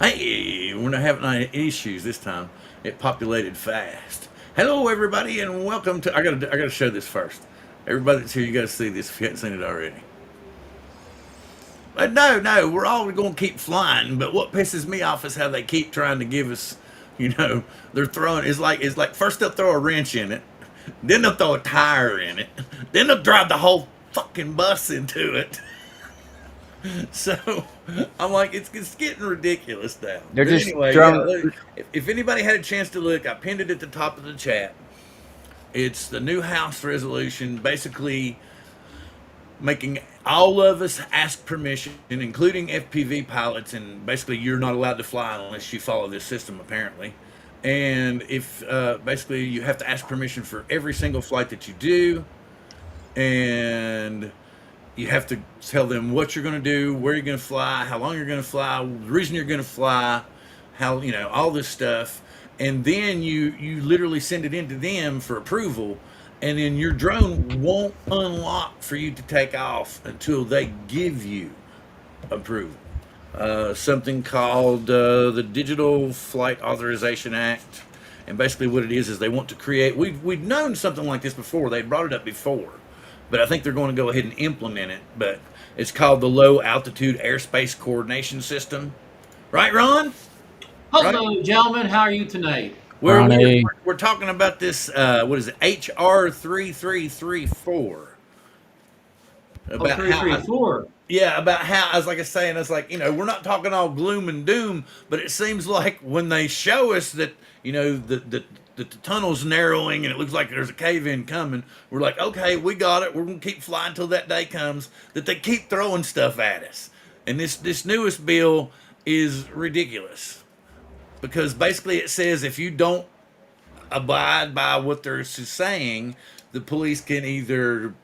Hey, we're not having any issues this time. It populated fast. Hello, everybody, and welcome to. I gotta show this first. Everybody that's here, you gotta see this if you haven't seen it already. But no, we're all going to keep flying. But what pisses me off is how they keep trying to give us. They're throwing. It's like first they'll throw a wrench in it, then they'll throw a tire in it, then they'll drive the whole fucking bus into it. So I'm like, it's getting ridiculous now. They're But just anyway, yeah. drum. If anybody had a chance to look, I pinned it at the top of the chat. It's the new House resolution, basically making all of us ask permission, including FPV pilots, and basically you're not allowed to fly unless you follow this system, apparently. And if basically you have to ask permission for every single flight that you do, and you have to tell them what you're going to do, where you're going to fly, how long you're going to fly, the reason you're going to fly, how all this stuff, and then you literally send it into them for approval, and then your drone won't unlock for you to take off until they give you approval. Something called the Digital Flight Authorization Act. And basically, what it is they want to create. We've known something like this before. They brought it up before, but I think they're going to go ahead and implement it. But it's called the Low Altitude Airspace Coordination System, right, Ron? Right? Hello, gentlemen. How are you tonight? We're talking about this. What is it? HR 3334. Oh, About three, three, how four. Yeah, about how I was like I was saying, it's like, we're not talking all gloom and doom, but it seems like when they show us that, the tunnel's narrowing and it looks like there's a cave in coming, we're like, okay, we got it. We're gonna keep flying until that day comes. That they keep throwing stuff at us. And this newest bill is ridiculous. Because basically it says if you don't abide by what they're saying, the police can either,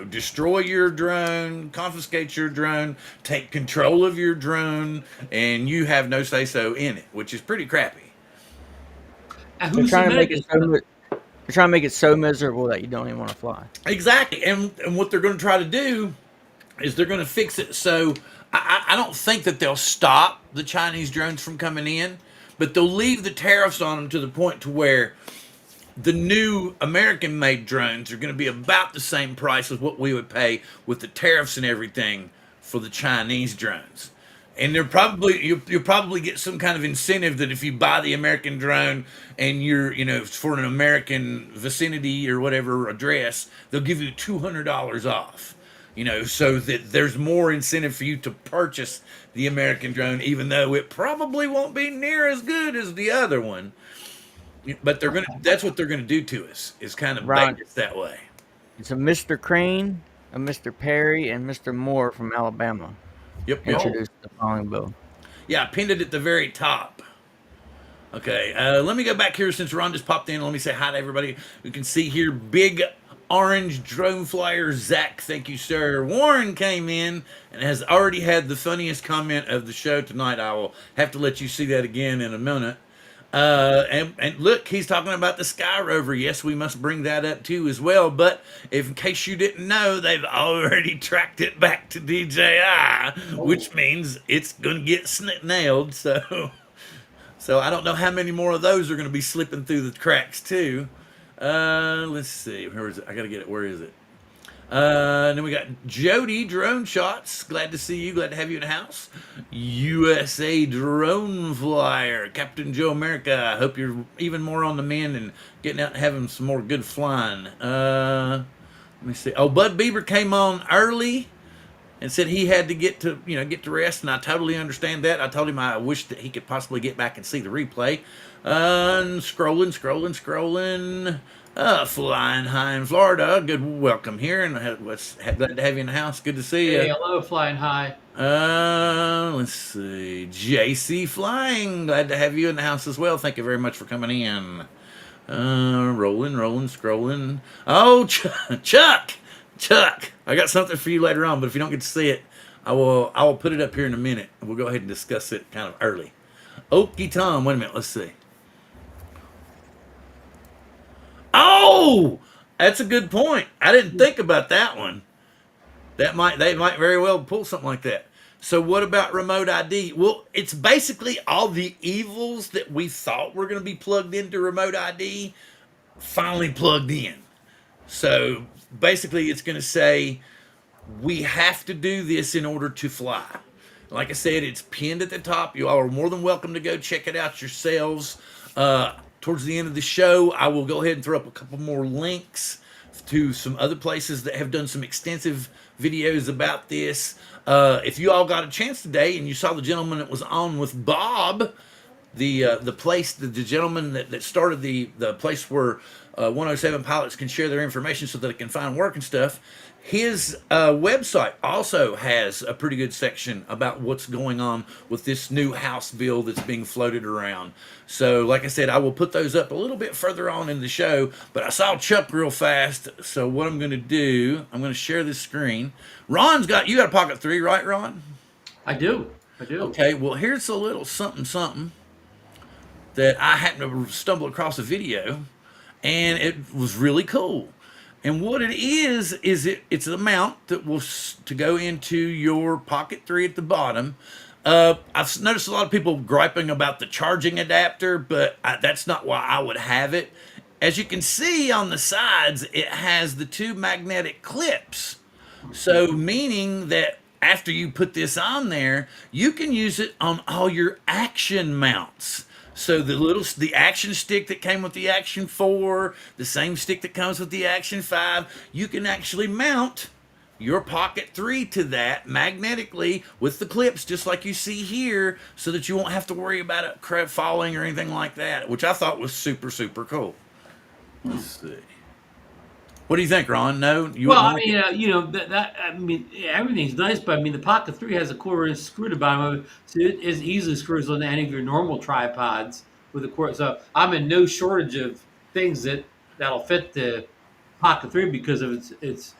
destroy your drone, confiscate your drone, take control of your drone, and you have no say so in it, which is pretty crappy. And They're who trying to make submitted it this? so. They're trying to make it so miserable that you don't even want to fly. Exactly. And what they're going to try to do is they're going to fix it so I don't think that they'll stop the Chinese drones from coming in, but they'll leave the tariffs on them to the point to where the new American-made drones are going to be about the same price as what we would pay with the tariffs and everything for the Chinese drones. And they're probably you'll probably get some kind of incentive that if you buy the American drone and you're for an American vicinity or whatever address, they'll give you $200 off. So that there's more incentive for you to purchase the American drone, even though it probably won't be near as good as the other one. But that's what they're gonna do to us, is kind of Ron, bait us that way. it's a Mr. Crane, a Mr. Perry, and Mr. Moore from Alabama Yep. introduced the following bill. Yeah, I pinned it at the very top. Okay, let me go back here since Ron just popped in. Let me say hi to everybody. You can see here, big orange drone flyer Zach. Thank you, sir. Warren came in and has already had the funniest comment of the show tonight. I will have to let you see that again in a minute. And look, he's talking about the Sky Rover. Yes, we must bring that up too as well. But if, in case you didn't know, they've already tracked it back to DJI, which means it's going to get nailed. So I don't know how many more of those are going to be slipping through the cracks too. Let's see. Where is it? I got to get it. Where is it? Then we got Jody Drone Shots. Glad to see you. Glad to have you in the house. USA Drone Flyer. Captain Joe America. I hope you're even more on the mend and getting out and having some more good flying. Let me see. Oh, Bud Bieber came on early and said he had to get to rest, and I totally understand that. I told him I wish that he could possibly get back and see the replay. And scrolling. Flying high in Florida. Good welcome here, and glad to have you in the house. Good to see you. Hey, hello, Flying High. Let's see. JC Flying. Glad to have you in the house as well. Thank you very much for coming in. Rolling, scrolling. Oh, Chuck. I got something for you later on, but if you don't get to see it, I will put it up here in a minute. We'll go ahead and discuss it kind of early. Okie Tom. Wait a minute. Let's see. Oh, that's a good point. I didn't think about that one. They might very well pull something like that. So what about remote ID? Well, it's basically all the evils that we thought were going to be plugged into remote ID finally plugged in. So basically, it's going to say we have to do this in order to fly. Like I said, it's pinned at the top. You all are more than welcome to go check it out yourselves. Towards the end of the show, I will go ahead and throw up a couple more links to some other places that have done some extensive videos about this. If you all got a chance today and you saw the gentleman that was on with Bob, the place, the gentleman that started the place where 107 pilots can share their information so that they can find work and stuff. His website also has a pretty good section about what's going on with this new House bill that's being floated around. So, like I said, I will put those up a little bit further on in the show, but I saw Chuck real fast, so what I'm going to do, I'm going to share this screen. You got a Pocket 3, right, Ron? I do. Okay, well, here's a little something that I happened to stumble across a video, and it was really cool. And what it is it's an amount that will to go into your Pocket 3 at the bottom. I've noticed a lot of people griping about the charging adapter, but that's not why I would have it. As you can see on the sides, it has the two magnetic clips. So meaning that after you put this on there, you can use it on all your action mounts. So the action stick that came with the Action 4, the same stick that comes with the Action 5, you can actually mount your Pocket 3 to that magnetically with the clips, just like you see here, so that you won't have to worry about it falling or anything like that, which I thought was super, super cool. Let's see. What do you think, Ron? No, you Well, wouldn't like it? I mean, everything's nice, but I mean, the Pocket 3 has a 1/4 inch screw to the bottom of it, so it easily screws on any of your normal tripods with a quarter. So I'm in no shortage of things that'll fit the Pocket 3 because of its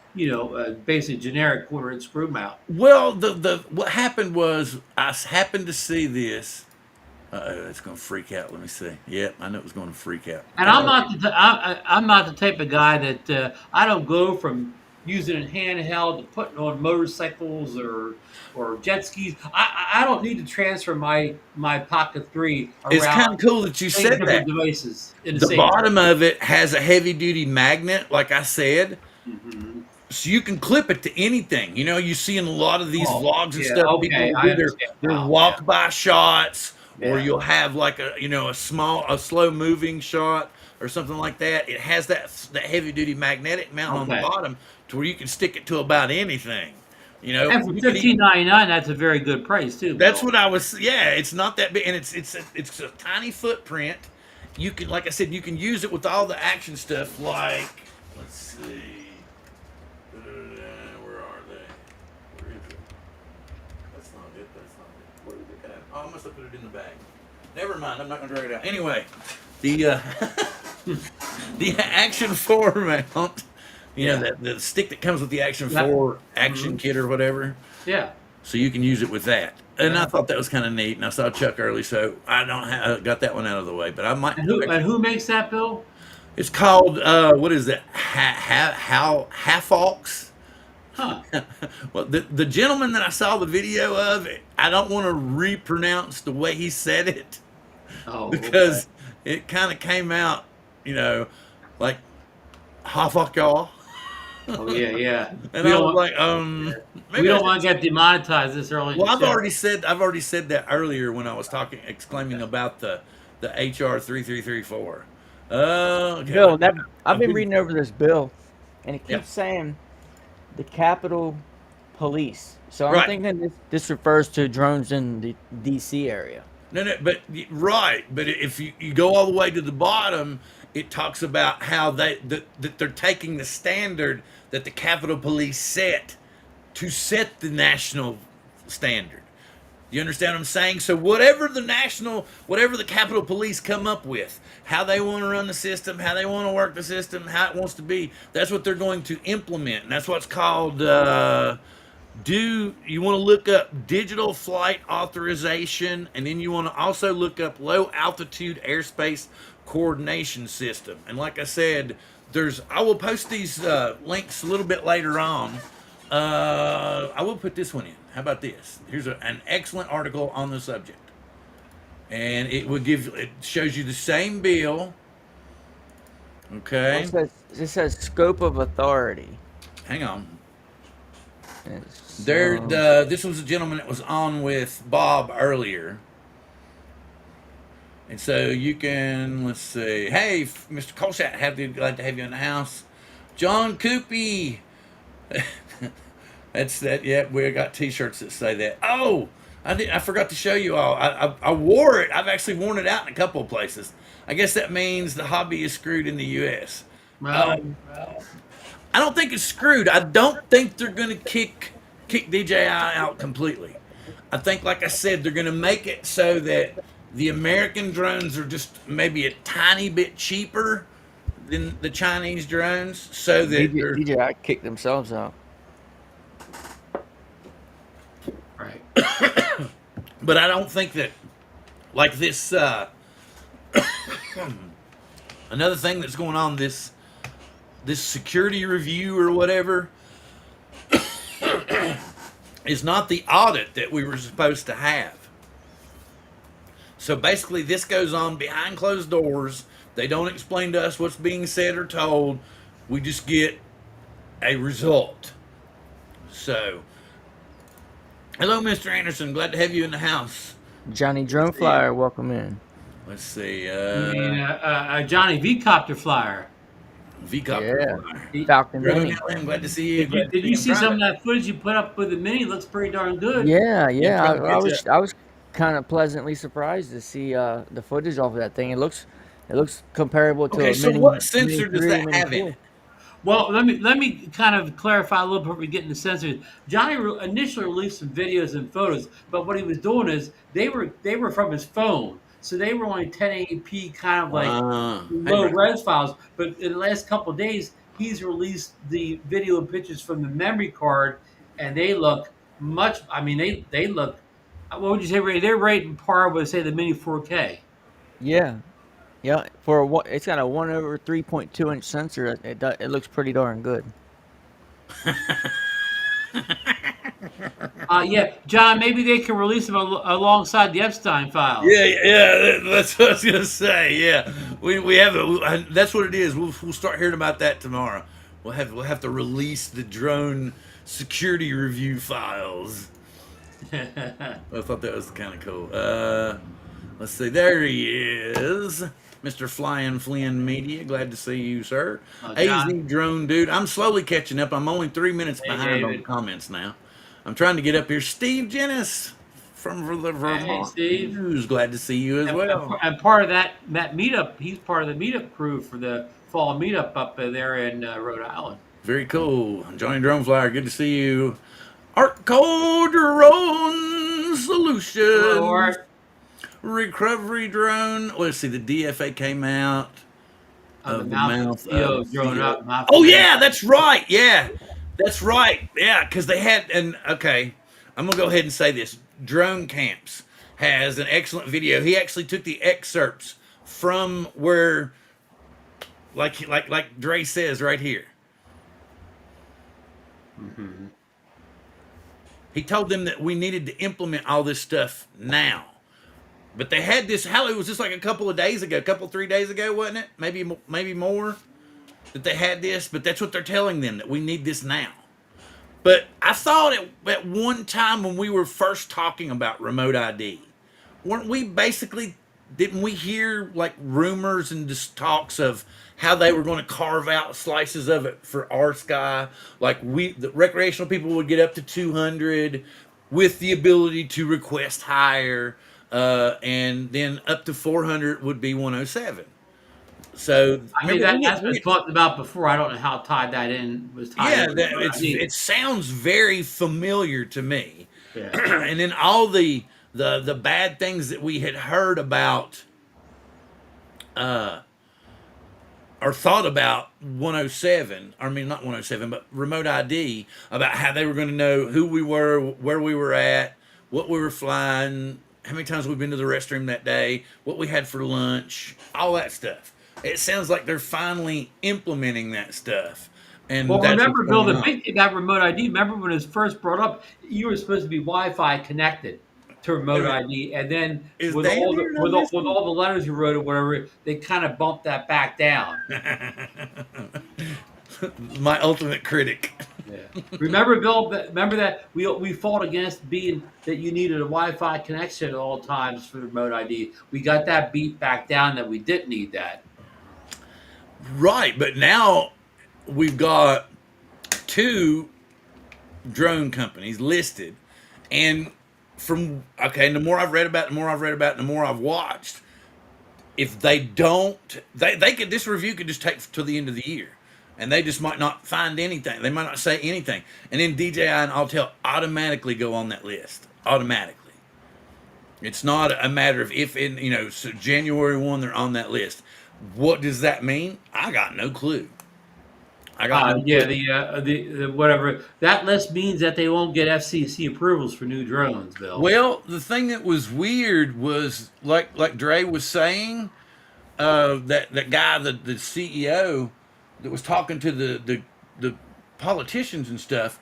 basic generic 1/4 inch screw mount. Well, what happened was I happened to see this. It's going to freak out. Let me see. Yep, I know it was going to freak out. And I'm not the type of guy that I don't go from using it handheld to putting on motorcycles or jet skis. I don't need to transfer my Pocket 3 around. It's kind of cool that you said that. Devices in The same bottom of it has a heavy duty magnet, like I said. Mm-hmm. So you can clip it to anything. You know, you see in a lot of these vlogs and yeah, stuff, okay, people I do their understand now, walk by shots, or Yeah. you'll have like a slow moving shot or something like that. It has that heavy duty magnetic mount on the Okay. bottom to where you can stick it to about anything. You know, And for you can $15.99, that's a very good price too. That's Bill. what I was. Yeah, it's not that big, and it's a tiny footprint. You can, like I said, you can use it with all the action stuff. Like, let's see, where are they? Where is it? That's not it. That's not it. Where did it go? Oh, I must have put it in the bag. Never mind. I'm not gonna drag it out. Anyway, the the Action 4 mount. You know, the stick that comes with the Action 4 action kit or whatever. Yeah. So you can use it with that. And I thought that was kind of neat. And I saw Chuck early, so I got that one out of the way. But I might. And who makes that, Bill? It's called what is it? Halfox. Huh. Well, the gentleman that I saw the video of, I don't want to repronounce the way he said it Oh, because it kind of came out, like halfok y'all. Oh yeah, yeah. And We I don't was want- like, we don't want to get demonetized this early. in Well, the I've show. already said that earlier when I was exclaiming about the HR 3334. Okay. Bill, I've been reading over this bill, and it keeps Yeah. saying the Capitol Police. So I'm Right. thinking this refers to drones in the D.C. area. No, but right. But if you go all the way to the bottom, it talks about how that they're taking the standard that the Capitol Police set to set the national standard. You understand what I'm saying? So whatever the Capitol Police come up with, how they want to run the system, how they want to work the system, how it wants to be, that's what they're going to implement. And that's what's called you want to look up digital flight authorization, and then you want to also look up low altitude airspace coordination system. And like I said, I will post these links a little bit later on, I will put this one in. How about this? Here's an excellent article on the subject, and it shows you the same bill. Well, Okay, it says scope of authority. hang on. It's, This was a gentleman that was on with Bob earlier, and so you can let's see. Hey, Mr. Colshat, glad to have you in the house. John Coopy. That's that. Yeah, we got T-shirts that say that. Oh, I forgot to show you all. I wore it. I've actually worn it out in a couple of places. I guess that means the hobby is screwed in the U.S. Well, I don't think it's screwed. I don't think they're gonna kick DJI out completely. I think, like I said, they're gonna make it so that the American drones are just maybe a tiny bit cheaper than the Chinese drones, so that they're DJI kicked themselves out. right. but I don't think that like this another thing that's going on this security review or whatever is not the audit that we were supposed to have. So basically this goes on behind closed doors. They don't explain to us what's being said or told. We just get a result. So hello, Mr. Anderson. Glad to have you in the house. Johnny Drone Flyer, welcome in. Let's see. Johnny V Copter Flyer. V-Copter Yeah. Flyer. Falcon Drone Mini. LM, glad to see you. Did you see some of that footage you put up with the Mini? Looks pretty darn good. Yeah, Yeah, I was kind of pleasantly surprised to see the footage off of that thing. It looks comparable to Okay, a so Mini. what sensor Mini does 3, that Mini have in 4. it? Well, let me kind of clarify a little before we get into sensors. Johnny initially released some videos and photos, but what he was doing is they were from his phone, so they were only 1080p kind of like Hey, low bro. res files. But in the last couple of days, he's released the video and pictures from the memory card, and they look much. I mean, they look. What would you say, Ray? They're right in par with say the Mini 4K. Yeah, yeah. It's got a 1/3.2 inch sensor. It looks pretty darn good. Yeah, John. Maybe they can release them alongside the Epstein files. Yeah, that's what I was gonna say. Yeah, we have that's what it is. We'll start hearing about that tomorrow. We'll have to release the drone security review files. I thought that was kind of cool. Let's see. There he is, Mr. Flying Flynn Media. Glad to see you, sir. Oh, AZ John. Drone Dude. I'm slowly catching up. I'm only 3 minutes Hey, behind on the David. comments now. I'm trying to get up here. Steve Jennis from the Vermont Steve. News. Glad to see you as well. And part of that meetup, he's part of the meetup crew for the fall meetup up there in Rhode Island. Very cool. Johnny Drone Flyer, good to see you. Art Code Drone Solutions. Hello, Art. Recovery Drone. Let's see, the DFA came out The mouth of drone up. Oh, yeah, that's right. Yeah, that's right. Yeah, because they had, and okay, I'm going to go ahead and say this. Drone Camps has an excellent video. He actually took the excerpts from where, like Dre says right here. Mm-hmm. He told them that we needed to implement all this stuff now. But they had this, hell, it was just like a couple of days ago, 3 days ago, wasn't it? Maybe more, that they had this, but that's what they're telling them, that we need this now. But I thought at one time when we were first talking about remote ID, didn't we hear like rumors and just talks of how they were going to carve out slices of it for our sky? Like the recreational people would get up to 200 with the ability to request higher, and then up to 400 would be 107. So I mean, that's been talked about before. I don't know how tied that in was tied. Yeah, it sounds very familiar to me. Yeah. And then all the bad things that we had heard about, or thought about 107. I mean, not 107, but remote ID, about how they were going to know who we were, where we were at, what we were flying, how many times we've been to the restroom that day, what we had for lunch, all that stuff. It sounds like they're finally implementing that stuff. and Well, that's what's remember, Bill, going the on. big thing about remote ID. Remember when it was first brought up, you were supposed to be Wi-Fi connected to Wait a remote minute, ID, and then is Dan here? Did I miss with him? all the letters you wrote or whatever, they kind of bumped that back down. My ultimate critic. Yeah. Remember, Bill? Remember that we fought against being that you needed a Wi-Fi connection at all times for remote ID. We got that beat back down that we didn't need that. Right, but now we've got two drone companies listed, and and the more I've read about, it, the more I've read about, it, the more I've watched. If they don't, they could this review could just take till the end of the year, and they just might not find anything. They might not say anything, and then DJI and Autel automatically go on that list automatically. It's not a matter of if in so January 1 they're on that list. What does that mean? I got no clue. I got no Yeah, clue. the whatever that list means that they won't get FCC approvals for new drones, Bill. Well, the thing that was weird was like Dre was saying, that guy, the CEO that was talking to the politicians and stuff.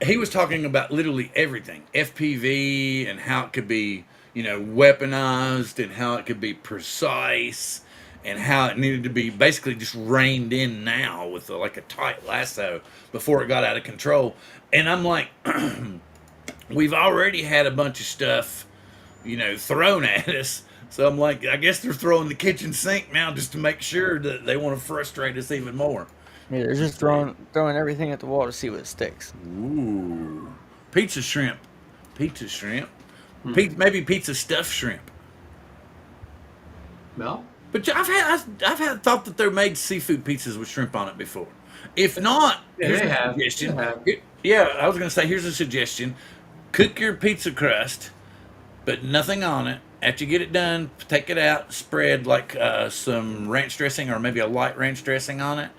He was talking about literally everything, FPV, and how it could be weaponized, and how it could be precise, and how it needed to be basically just reined in now with like a tight lasso before it got out of control. And I'm like, we've already had a bunch of stuff, thrown at us. So I'm like, I guess they're throwing the kitchen sink now just to make sure that they want to frustrate us even more. Yeah, they're just throwing everything at the wall to see what sticks. Ooh, pizza shrimp, pizza shrimp, Hmm. maybe pizza stuffed shrimp. Well, But I've had thought that they're made seafood pizzas with shrimp on it before. If not, yeah, here's they a have. They suggestion. have. Yeah, I was gonna say here's a suggestion: cook your pizza crust, but nothing on it. After you get it done, take it out, spread like some ranch dressing or maybe a light ranch dressing on it,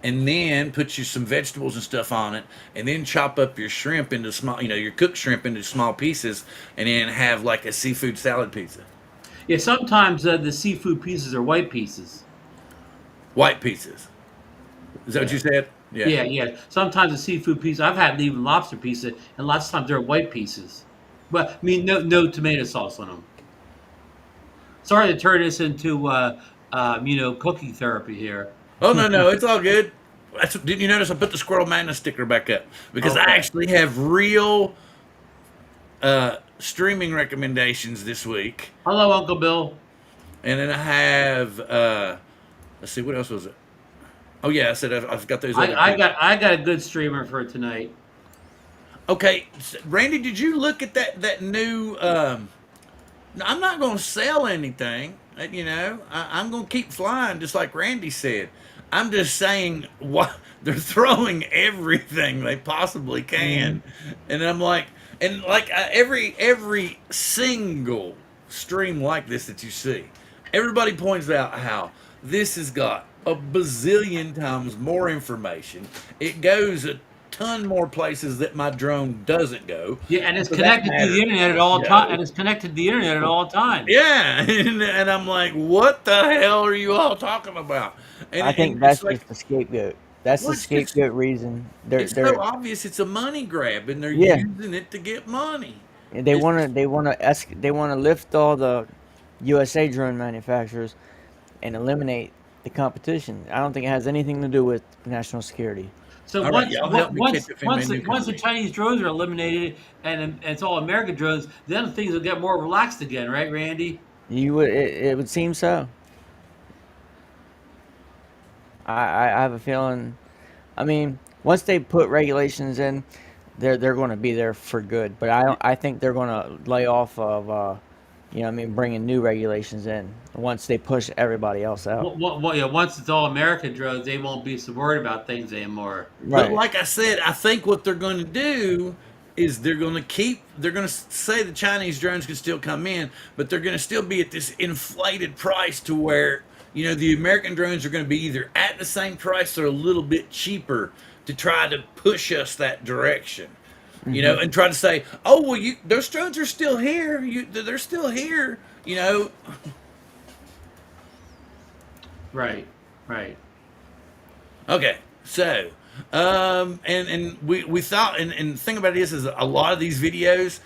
and then put you some vegetables and stuff on it, and then chop up your shrimp into small, your cooked shrimp into small pieces, and then have like a seafood salad pizza. Yeah, sometimes the seafood pieces are white pieces. White pieces. Is that what Yeah. you said? Yeah. Yeah, yeah. Sometimes the seafood piece, I've had even lobster pizza, and lots of times they're white pieces. But I mean, no tomato sauce on them. Sorry to turn this into cooking therapy here. Oh no, no, it's all good. Didn't you notice I put the Squirrel Madness sticker back up because I Okay. actually have real streaming recommendations this week, Hello, Uncle Bill. and then I have let's see what else was it. Oh yeah, I said I've got those other I two. got I got a good streamer for tonight. Okay, Randy, did you look at that new? I'm not going to sell anything. I'm going to keep flying, just like Randy said. I'm just saying what they're throwing everything they possibly can, and I'm like, every single stream like this that you see, everybody points out how this has got a bazillion times more information. It goes a ton more places that my drone doesn't go. Yeah, and it's For that connected to the matter, internet at all time. go. And it's connected to the internet at all times. Yeah, and I'm like, what the hell are you all talking about? And I think it's that's like, just the scapegoat. That's well, the scapegoat reason. it's so obvious it's a money grab, and they're Yeah, using it to get money. they It's wanna just, they wanna lift all the USA drone manufacturers and eliminate the competition. I don't think it has anything to do with national security. So all right, y'all help me catch up in my new once the company. Chinese drones are eliminated and it's all American drones, then things will get more relaxed again, right, Randy? It would seem so. I have a feeling. I mean, once they put regulations in, they're going to be there for good. But I think they're going to lay off of bringing new regulations in once they push everybody else out. Yeah, once it's all American drones, they won't be so worried about things anymore. But Right. like I said, I think what they're going to do is they're going to say the Chinese drones can still come in, but they're going to still be at this inflated price to where, the American drones are going to be either at the same price or a little bit cheaper to try to push us that direction. Hmm. And try to say, oh, well, those drones are still here. They're still here. Right, right. Okay, so And we thought, and the thing about it is a lot of these videos,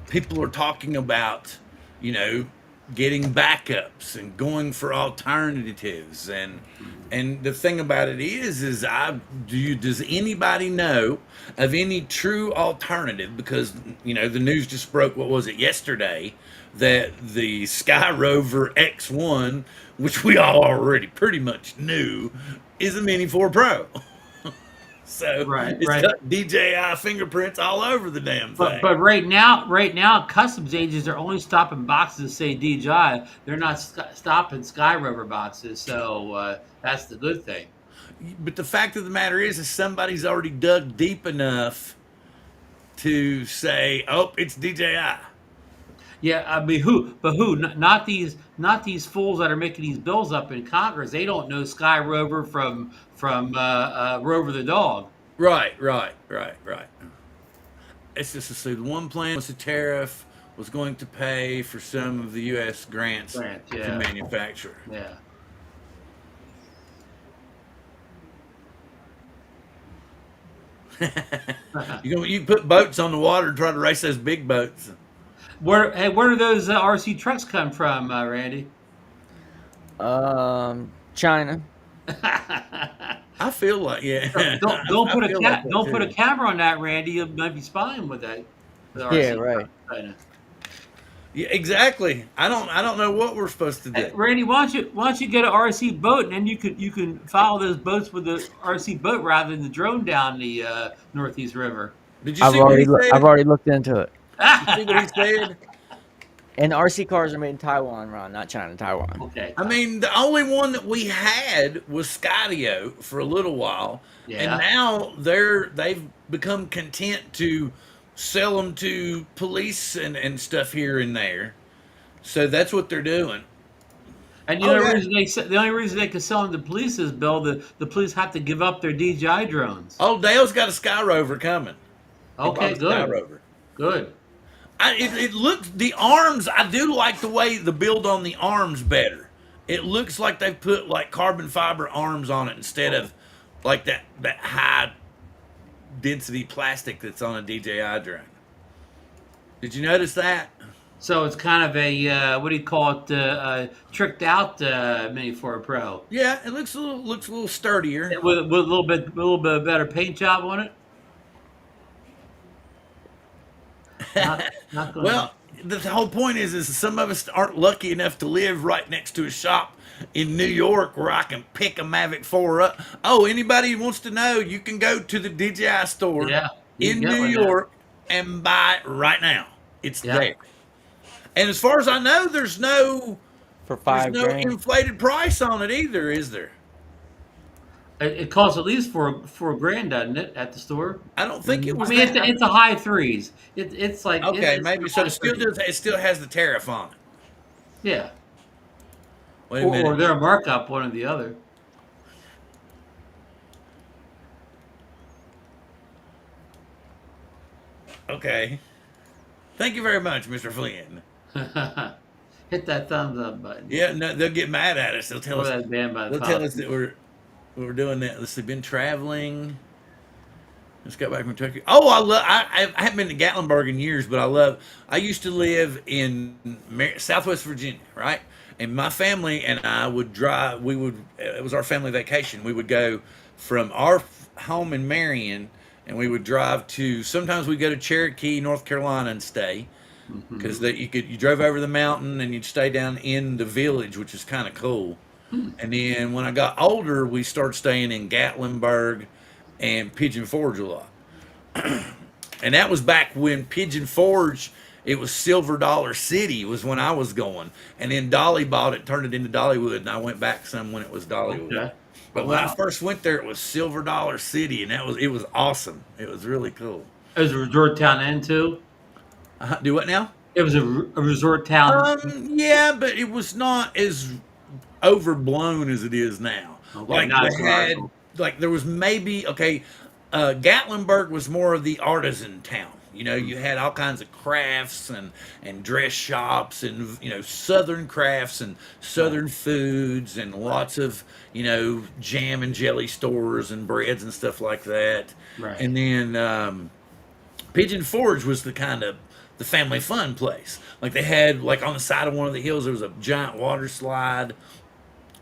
people are talking about, you know, getting backups and going for alternatives, and the thing about it is does anybody know of any true alternative? Because you know the news just broke. What was it yesterday? That the Sky Rover X1, which we all already pretty much knew, is a Mini 4 Pro. So Right, it's right. got DJI fingerprints all over the damn But thing. right now, customs agents are only stopping boxes that say DJI. They're not stopping Sky Rover boxes. So that's the good thing. But the fact of the matter is somebody's already dug deep enough to say, "Oh, it's DJI." Yeah, I mean, who? But who? Not these fools that are making these bills up in Congress. They don't know Sky Rover from Rover the dog. Right, right, right, right. It's just to say the one plan was the tariff was going to pay for some of the U.S. grants Grant, to yeah, manufacture. yeah. You put boats on the water and try to race those big boats. Where do those RC trucks come from, Randy? China. I feel like, yeah, Don't I put feel like that don't put a too. camera on that, Randy. You might be spying with that. The Yeah, RC right. truck. China. Yeah, exactly. I don't know what we're supposed to Hey, do. Randy, why don't you get an RC boat, and then you can follow those boats with the RC boat rather than the drone down the Northeast River. Did you see what he I've said? already looked into it. You see what he said? And RC cars are made in Taiwan, Ron, not China, Taiwan. Okay. I mean, the only one that we had was Skydio for a little while, and Yeah. now they've become content to sell them to police and stuff here and there. So that's what they're doing. And Oh yeah. the only reason they can sell them to police is, Bill, the police have to give up their DJI drones. Oh, Dale's got a Sky Rover coming. He bought Okay, a Sky good, Rover. good. It looks the arms. I do like the way the build on the arms better. It looks like they put like carbon fiber arms on it instead of like that high density plastic that's on a DJI drone. Did you notice that? So it's kind of a what do you call it? Tricked out Mini 4 Pro Yeah, it looks a little sturdier. with a little bit better paint job on it. Not going to. Well, the whole point is some of us aren't lucky enough to live right next to a shop in New York where I can pick a Mavic 4 up. Oh, anybody who wants to know, you can go to the DJI store Yeah, you in can get New one now. York and buy it right now. It's Yeah. there. And as far as I know, there's no For there's 5 no grand. inflated price on it either, is there? It costs at least four grand, doesn't it, at the store? I don't think it I was mean, that. it's a high threes. It's like Okay, it's maybe a so. high threes. It still has the tariff on it. Yeah, Wait a or minute. their markup, one or the other. Okay. Thank you very much, Mr. Flynn. Hit that thumbs up button Yeah, no, they'll get mad at us. They'll tell or us that band by the they'll tell top. us that we're doing that. Let's see, been traveling. Just got back from Turkey. Oh, I haven't been to Gatlinburg in years, but I used to live in Southwest Virginia, right? And my family and I would drive. It was our family vacation. We would go from our home in Marion, and we would drive to. Sometimes we'd go to Cherokee, North Carolina, and stay because Hmm. you drove over the mountain and you'd stay down in the village, which is kind of cool. And then when I got older, we started staying in Gatlinburg and Pigeon Forge a lot. And that was back when Pigeon Forge, it was Silver Dollar City was when I was going. And then Dolly bought it, turned it into Dollywood, and I went back some when it was Dollywood. Okay. But when I Wow. first went there, it was Silver Dollar City, and it was awesome. It was really cool. It was a resort town then too. Do what now? It was a resort town. Yeah, but it was not as overblown as it is now. Okay, Like not they had, commercial. like there was maybe okay. Gatlinburg was more of the artisan town, You know, you had all kinds of crafts and dress shops and, you know, Southern crafts and Right. Southern foods and Right. lots of, you know, jam and jelly stores and breads and stuff like that. Right. And then Pigeon Forge was the kind of the family fun place. Like they had, like on the side of one of the hills, there was a giant water slide.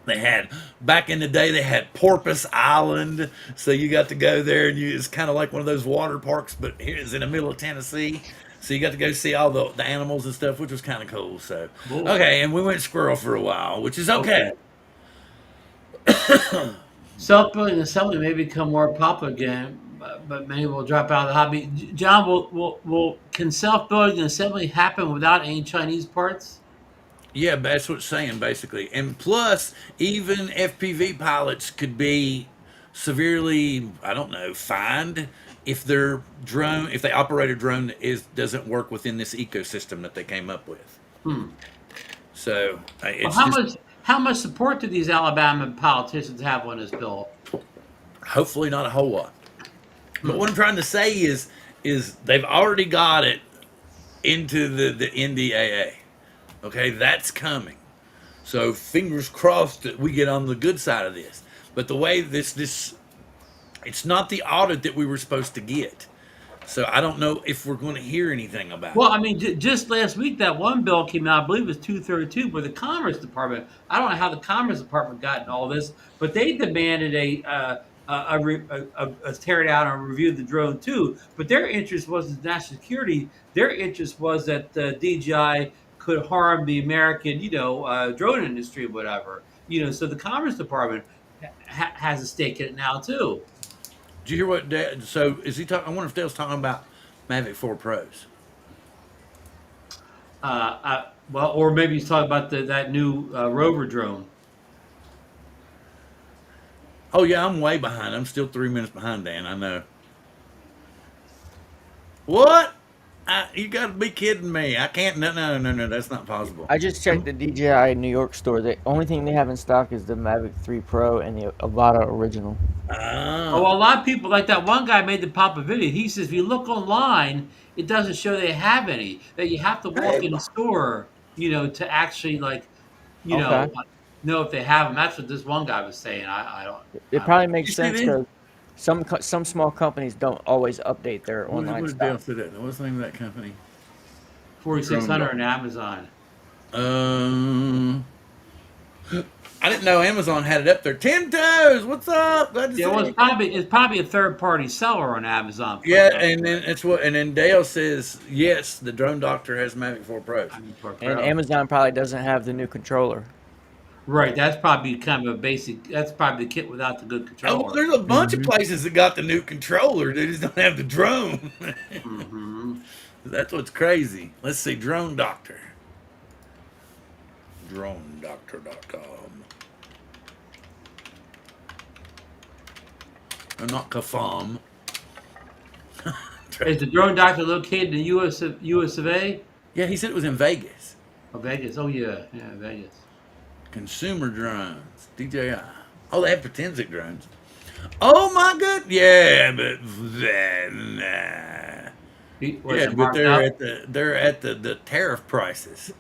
They had back in the day they had Porpoise Island, so you got to go there and it's kind of like one of those water parks, but here it's in the middle of Tennessee. So you got to go see all the animals and stuff, which was kind of cool. So Cool. okay, and we went Squirrel for a while, which is okay. Okay. Self-building assembly may become more popular again, but many will drop out of the hobby. John, can self-building assembly happen without any Chinese parts? Yeah, that's what it's saying basically. And plus, even FPV pilots could be severely, I don't know, fined if their drone, if they operate a drone that doesn't work within this ecosystem that they came up with. Hmm. So Well, it's just how much support do these Alabama politicians have on this bill? hopefully not a whole lot. But Hmm. what I'm trying to say is they've already got it into the NDAA. Okay, that's coming. So fingers crossed that we get on the good side of this. But the way this it's not the audit that we were supposed to get. So I don't know if we're going to hear anything about Well, it. I mean, just last week that one bill came out. I believe it was 232, where the Commerce Department. I don't know how the Commerce Department got in all this, but they demanded a tear down and review the drone too. But their interest wasn't national security. Their interest was that DJI could harm the American, drone industry or whatever. So the Commerce Department has a stake in it now too. Did you hear what Dale, so is he talking? I wonder if Dale's talking about Mavic 4 Pros. Well, or maybe he's talking about that new rover drone. Oh yeah, I'm way behind. I'm still 3 minutes behind, Dan. I know. What? You got to be kidding me! I can't. No, no, no, no. That's not possible. I just checked the DJI New York store. The only thing they have in stock is the Mavic 3 Pro and the Avata Original. Oh, well, Ah, a lot of people, like that one guy made the pop-up video. He says if you look online, it doesn't show they have any. That you have to hey, walk in the store, to actually Okay. know if they have them. That's what this one guy was saying. It I don't probably know. you makes see sense this? because some small companies don't always update their What online did Dale stock. say that? What's the name of that company? 4,600 on Amazon. Um, I didn't know Amazon had it up there. 10 Toes, what's up? Glad to Yeah, well, see it's you. probably a third-party seller on Amazon putting Yeah, it up and there. then it's what, and then Dale says yes. The drone doctor has Mavic 4 Pros. I mean, for And pro. Amazon probably doesn't have the new controller. Right, that's probably kind of a basic. That's probably the kit without the good Oh, well, controller. there's a bunch of Hmm. places that got the new controller. They just don't have the drone. Hmm. That's what's crazy. Let's see, drone doctor, dronedoctor.com. Not Kafam. Is the drone doctor located in the U.S. of A. Yeah, he said it was in Vegas. Oh, Vegas. Oh, yeah, Vegas. Consumer drones, DJI. Oh, they have Potensic drones. Oh my good, yeah, but nah. Was Yeah, it but marked they're up? at the tariff prices.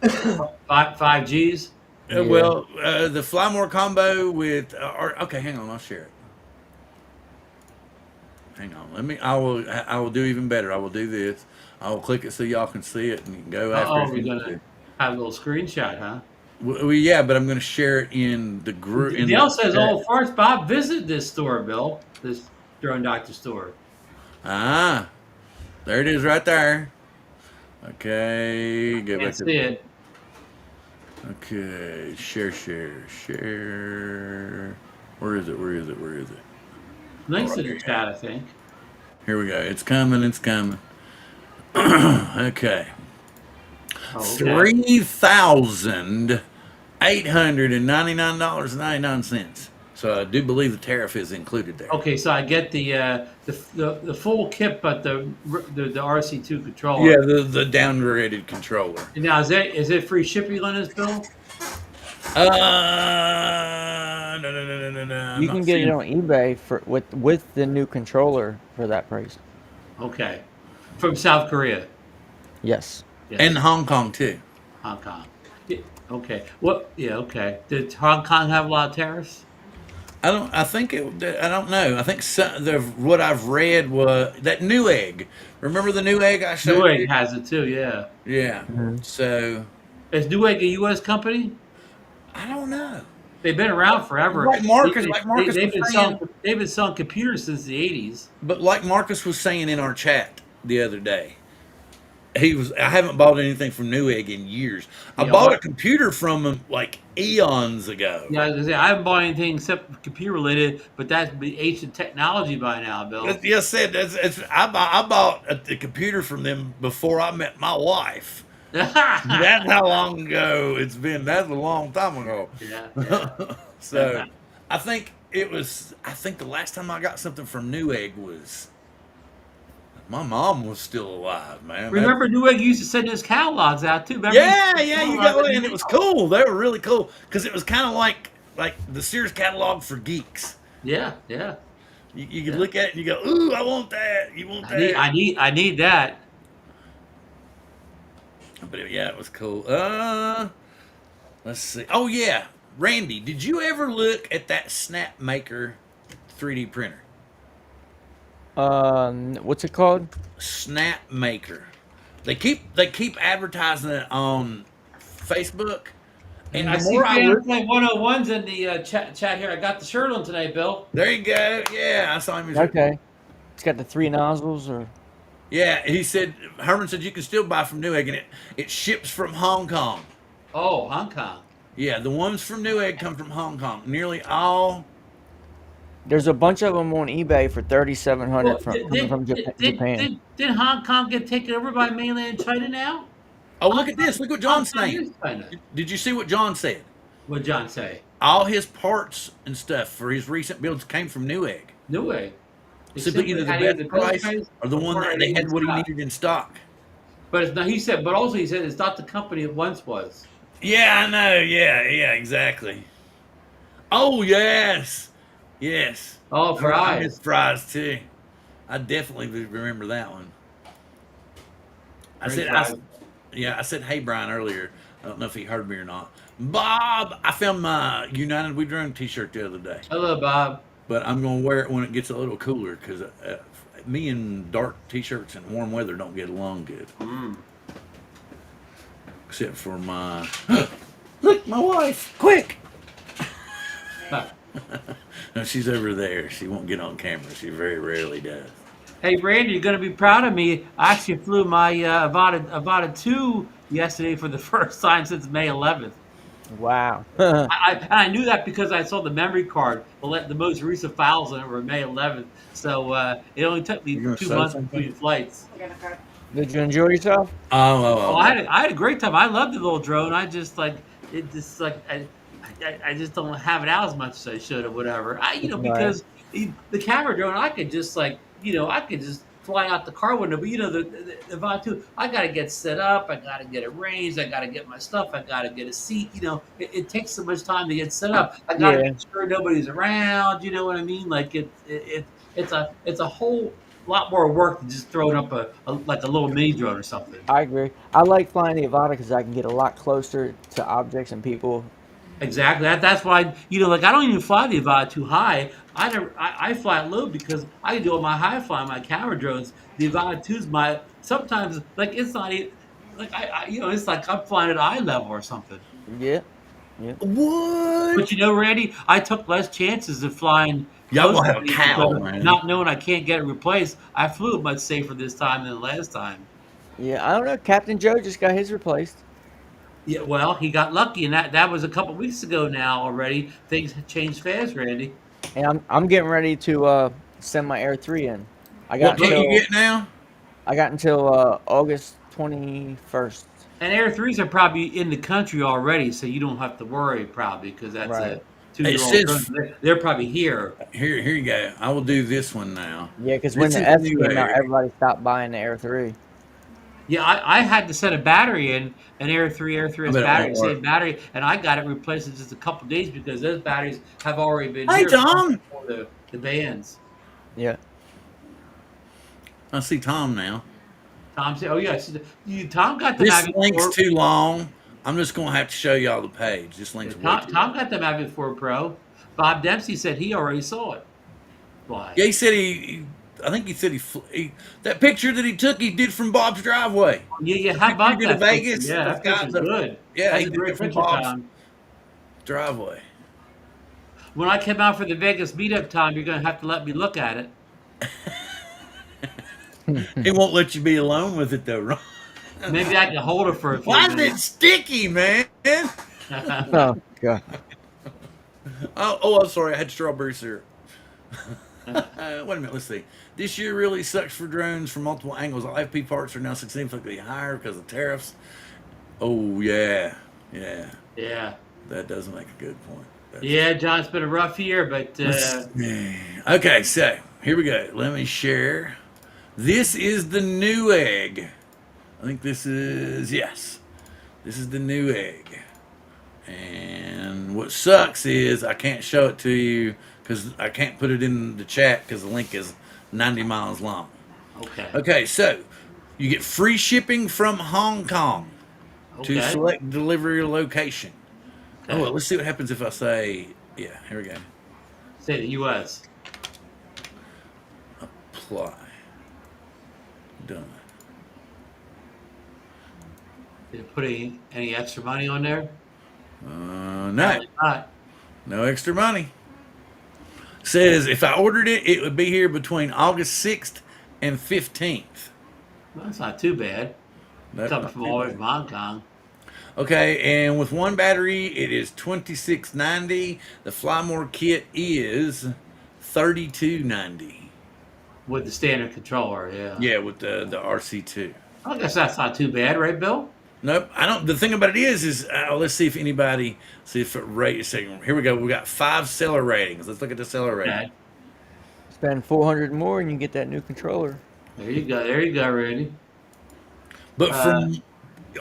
Five Gs. Yeah. Well, the Fly More combo with okay, hang on, I'll share it. Hang on, I will do even better. I will do this. I will click it so y'all can see it and you can go after Oh, if we're you need gonna to. have a little screenshot, huh? Well, yeah, but I'm going to share it in the group in the Dale says, chat. "Oh, first, Bob, visit this store, Bill. This drone doctor store." Ah, there it is right there. Okay, go Can't back see to. it. Okay, share. Where is it? Where is it? Where is it? Oh, Links right in the here. chat, I think. Here we go. It's coming. It's coming. Okay, Oh, okay. $3,899.99. So I do believe the tariff is included there. Okay, so I get the full kit, but the RC2 Yeah, controller. the downgraded controller. And now is it free shipping on this, Bill? No. I'm You not can get it seeing. on eBay with the new controller for that price. Okay. From South Korea. Yes. Yes. And Hong Kong too. Hong Kong. Yeah, okay. What? Yeah. Okay. Did Hong Kong have a lot of tariffs? I don't. I think it. I don't know. I think what I've read was that Newegg. Remember the Newegg I showed Newegg you? has it too. Yeah. Yeah. Mhm. So Is Newegg a U.S. company? I don't know. They've been around forever. Like Marcus They've was been saying, selling computers since the 80s. but like Marcus was saying in our chat the other day, he was. I haven't bought anything from Newegg in years. I Yeah. bought a computer from him like eons ago. Yeah. I was gonna say I haven't bought anything except computer related, but that's the ancient technology by now, Bill. Yes, said I bought the computer from them before I met my wife. That's how long ago it's been. That's a long time ago. Yeah. Yeah. So I think it was. I think the last time I got something from Newegg was my mom was still alive, man. Remember, Newegg used to send his catalogs out too. Remember Yeah, you got one, and it was cool. They were really cool because it was kind of like the Sears catalog for geeks. Yeah. Yeah. You could Yeah. look at it and you go, "Ooh, I want that." You want that? I need that. But yeah, it was cool. Let's see. Oh yeah, Randy, did you ever look at that Snapmaker 3D printer? What's it called? Snapmaker. They keep advertising it on Facebook. And I the see more I fans look, playing 101s in the chat here. I got the shirt on tonight, Bill. there you go. Yeah, I saw him. Okay. It's got the 3 nozzles, or Yeah, he said Herman said you can still buy from Newegg, and it ships from Hong Kong. Oh, Hong Kong. Yeah, the ones from Newegg come from Hong Kong. Nearly all. there's a bunch of them on eBay for 3,700 Well, from coming from Japan. did Hong Kong get taken over by mainland China now? Oh, look at this! Look what Hong John's Kong saying. is China. Did you see what John said? What'd John say? All his parts and stuff for his recent builds came from Newegg. No way. They Simply either the had best the price price or the one that they had what he needed in stock. But it's not, he said, but also he said it's not the company it once was. Yeah, I know. Yeah, exactly. Oh yes, yes. Oh, I fries. miss fries too. I definitely remember that one. I French said, fries. I said, hey Brian earlier. I don't know if he heard me or not. Bob, I found my United We Drone T-shirt the other day, Hello, Bob. but I'm gonna wear it when it gets a little cooler because me and dark T-shirts in warm weather don't get along good. Mm. Except for my look, my wife, quick. No, she's over there. She won't get on camera. She very rarely does. Hey, Randy, you're going to be proud of me. I actually flew my Avata 2 yesterday for the first time since May 11th. Wow. I knew that because I saw the memory card. The most recent files on it were May 11th. So it only took me You gonna 2 say months something? between flights. Did you enjoy yourself? Oh, I had a great time. I love the little drone. I just I just don't have it out as much as I should or whatever. Right. Because the camera drone, I could just I could just fly out the car window. But the Vought 2, I got to get set up. I got to get it arranged. I got to get my stuff. I got to get a seat. It takes so much time to get set up. I got to Yeah. make sure nobody's around. You know what I mean? Like it's a whole lot more work than just throwing up a little mini drone or something. I agree. I like flying the Avata because I can get a lot closer to objects and people. Exactly. That's why I don't even fly the Avata too high. I fly it low because I can do all my high flying, my camera drones. The Avata 2's sometimes it's not even it's like I'm flying at eye level or something. Yeah. What? But Randy, I took less chances of flying. Y'all close gonna have to a things cow, because man. Not knowing I can't get it replaced. I flew it much safer this time than the last time. Yeah. I don't know. Captain Joe just got his replaced. Yeah, well, he got lucky, and that was a couple weeks ago now already. Things have changed fast, Randy. And I'm getting ready to send my Air 3 in. I What got can until you get now? August 21st. And Air 3s are probably in the country already, so you don't have to worry probably because that's Right. a 2-year-old says- drone. They're probably here. Here you go. I will do this one now. Yeah, because when This the is S new came out, Air. everybody stopped buying the Air 3. Yeah, I had to set a battery in an Air 3 I S bet it battery, won't same work. battery, and I got it replaced in just a couple days because those batteries have already been Hey, here Tom. for the bands. Yeah. I see Tom now. Tom said, "Oh yes, Tom got the This Mavic link's 4. too long. I'm just gonna have to show y'all the page. This Yeah, link's way Tom, too Tom long. got the Mavic 4 Pro. Bob Dempsey said he already saw it fly. Yeah, he said I think he said that picture that he took, he did from Bob's driveway. Yeah, yeah. The How picture he about did of that picture? Vegas, Yeah, the that guy, picture's good. yeah, That's he a did great it from picture, Bob's Tom. driveway. When I come out for the Vegas meetup, Tom, you're gonna have to let me look at it. He won't let you be alone with it though, Ron. Maybe I can hold it for a few Why is it minutes. sticky, man? Oh god. Oh, I'm sorry. I had strawberry syrup. Wait a minute. Let's see. This year really sucks for drones from multiple angles. All FP parts are now significantly higher because of tariffs. Oh yeah, yeah. Yeah. That does make a good point. Yeah, John, it's been a rough year, but Okay, so here we go. Let me share. This is the new egg. I think this is, yes. This is the new egg. And what sucks is I can't show it to you because I can't put it in the chat because the link is 90 miles long. okay. Okay, so you get free shipping from Hong Kong to Okay. select delivery location. Okay. Oh, well, let's see what happens if I say, yeah, here we go. Say the US. Apply. Done. Did it put any extra money on there? No, Probably not. no extra money. Says if I ordered it, it would be here between August 6th and 15th. Well, that's not too bad. That's Coming not from too all the way bad. from Hong Kong. Okay, and with one battery, it is $26.90. The Flymore kit is $32.90. With the standard controller, yeah. Yeah, with the RC2. I guess that's not too bad, right, Bill? Nope, I don't. The thing about it is let's see if anybody see if it rate. Here we go. We got 5 seller ratings. Let's look at the seller rating. Okay. Spend 400 more and you get that new controller. There you go. There you go, Randy. But Uh, from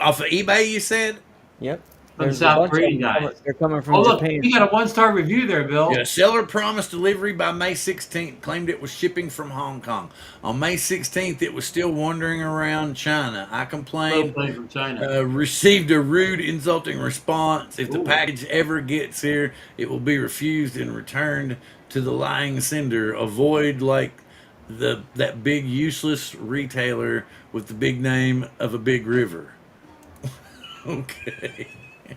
off of eBay, you said. Yep. From There's a South bunch of Korean them guys. they're coming from Oh, look, Japan. you got a 1-star review there, Bill. Yeah, seller promised delivery by May 16th, claimed it was shipping from Hong Kong. On May 16th, it was still wandering around China. I complained, Plane from China. received a rude, insulting response. If the Ooh. package ever gets here, it will be refused and returned to the lying sender. Avoid like that big useless retailer with the big name of a big river. Okay.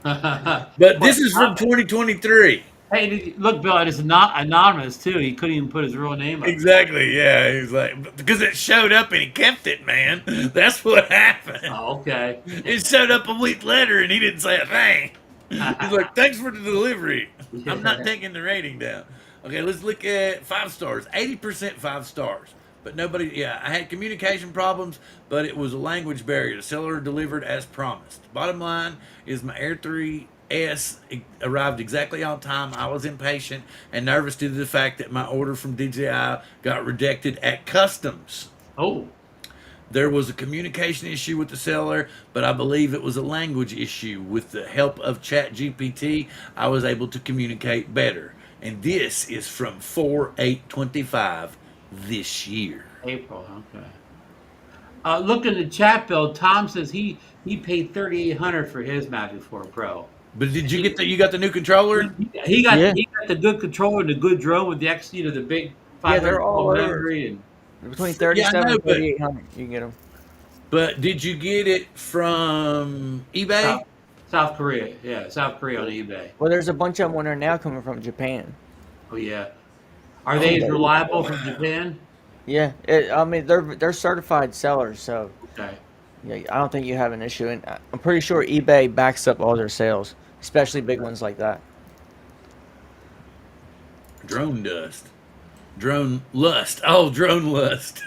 But this is from 2023. Hey, look, Bill, it is not anonymous, too. He couldn't even put his real name up. Exactly, yeah. He's like, because it showed up and he kept it, man. That's what happened. Oh, okay. It showed up a week later and he didn't say a thing. He's like, thanks for the delivery. I'm not taking the rating down. Okay, let's look at 5 stars. 80% 5 stars. But nobody, yeah, I had communication problems, but it was a language barrier. The seller delivered as promised. Bottom line is my Air 3S arrived exactly on time. I was impatient and nervous due to the fact that my order from DJI got rejected at customs. Oh, There was a communication issue with the seller, but I believe it was a language issue. With the help of ChatGPT, I was able to communicate better. And this is from 4/8/25 this year. April. Okay. Look in the chat, Bill. Tom says he paid $3,800 for his Magic 4 Pro. But did you get you got the new controller? He got Yeah. he got the good controller and the good drone with the the big Yeah, they're 500 all over. battery and Between Yeah, I 37 know, and but 3,800, you can get them. but did you get it from eBay? South Korea. Yeah, South Korea on eBay. Well, there's a bunch of them when they're now coming from Japan. Oh yeah. Are they as Okay. reliable from Japan? Yeah, I mean they're certified sellers, so Okay. yeah, I don't think you have an issue. And I'm pretty sure eBay backs up all their sales, especially big ones like that. Drone dust. Drone lust. Oh, drone lust.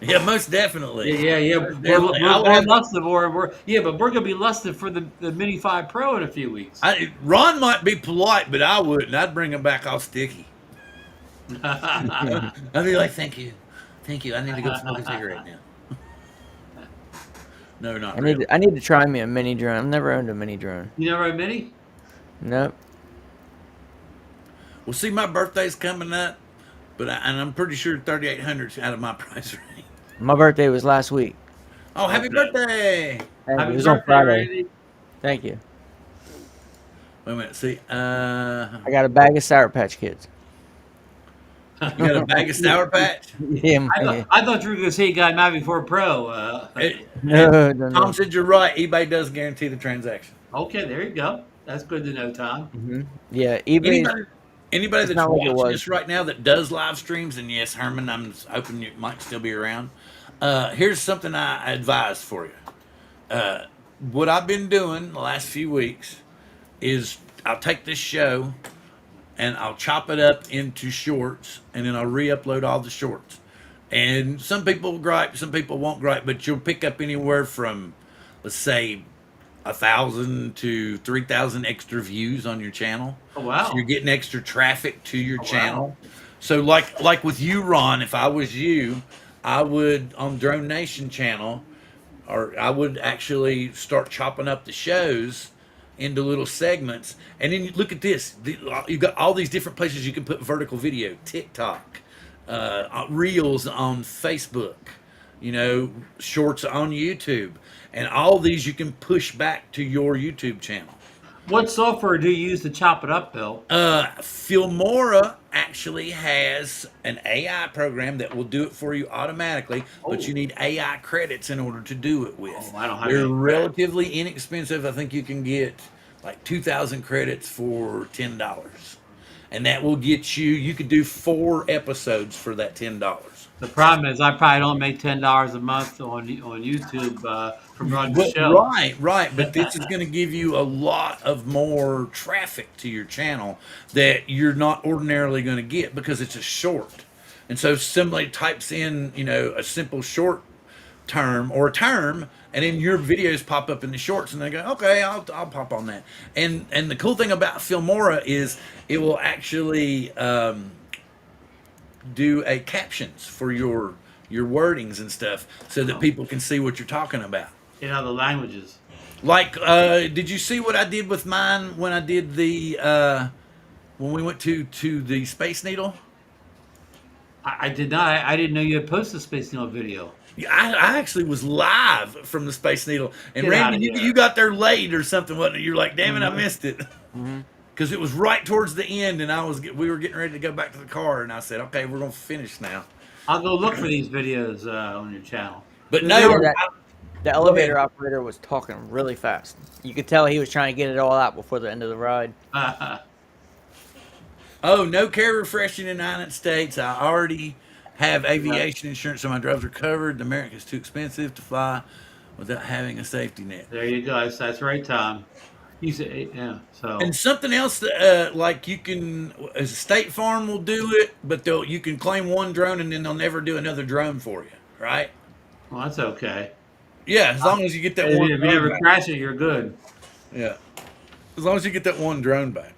Yeah, most definitely. Yeah. Definitely. I would have- lusted for but we're gonna be lusted for the Mini 5 Pro in a few weeks. Ron might be polite, but I wouldn't. I'd bring him back all sticky. I'd be like, thank you. Thank you. I need to go smoke a cigarette now. No, not really. I need to try me a mini drone. I've never owned a mini drone. You never had Mini? Nope. Well, see, my birthday's coming up, and I'm pretty sure 3,800's out of my price range. My birthday was last week. Oh, happy Okay. birthday! Thank you. It Happy was on birthday, Friday. Randy. Thank you. Wait a minute. See, I got a bag of Sour Patch Kids. you got a bag of Sour Patch? Yeah, man. I thought you were going to say you got Mavic 4 Pro. And No, no, Tom no. said you're right. eBay does guarantee the transaction. Okay, there you go. That's good to know, Tom. Yeah, eBay's Anybody it's that's not like it watching was. this right now that does live streams, and yes, Herman, I'm hoping you might still be around. Here's something I advise for you. What I've been doing the last few weeks is I'll take this show and I'll chop it up into shorts, and then I'll re-upload all the shorts. And some people gripe, some people won't gripe, but you'll pick up anywhere from, let's say, 1,000 to 3,000 extra views on your channel. Oh, So wow. you're getting extra traffic to your Oh, wow. channel. So like with you, Ron, if I was you, I would on Drone Nation channel, or I would actually start chopping up the shows into little segments. And then you look at this. You've got all these different places you can put vertical video, TikTok, reels on Facebook, shorts on YouTube. And all these you can push back to your YouTube channel. What software do you use to chop it up, Bill? Filmora actually has an AI program that will do it for you automatically, but Oh. you need AI credits in order to do it with. Oh, I don't have They're any credits. relatively inexpensive. I think you can get like 2,000 credits for $10. And that will get you could do 4 episodes for that $10. The problem is I probably don't make $10 a month on YouTube from running the But, show. right. But this is going to give you a lot of more traffic to your channel that you're not ordinarily going to get because it's a short. And so somebody types in, a simple short term or a term, and then your videos pop up in the shorts, and they go, okay, I'll pop on that. And the cool thing about Filmora is it will actually do a captions for your wordings and stuff so that people can see what you're talking about. In other languages. Like, did you see what I did with mine when I did the when we went to the Space Needle? I did not. I didn't know you had posted a Space Needle video. Yeah, I actually was live from the Space Needle, and Get Randy, outta here. you got there late or something, wasn't it? You're like, damn it, I missed it, because it was right towards the end, and we were getting ready to go back to the car, and I said, okay, we're gonna finish now. I'll go look for these videos on your channel. But Yeah, no, the elevator operator was talking really fast. You could tell he was trying to get it all out before the end of the ride. oh, no care refreshing in the United States. I already have aviation insurance, so my drugs are covered. America's too expensive to fly without having a safety net. There you go. That's right, Tom. You said, yeah. So And something else that, like you can, as a State Farm will do it, but you can claim one drone and then they'll never do another drone for you, right? well, that's okay. Yeah, as long as you get that If one you drone never back. crash it, you're good. Yeah, as long as you get that one drone back.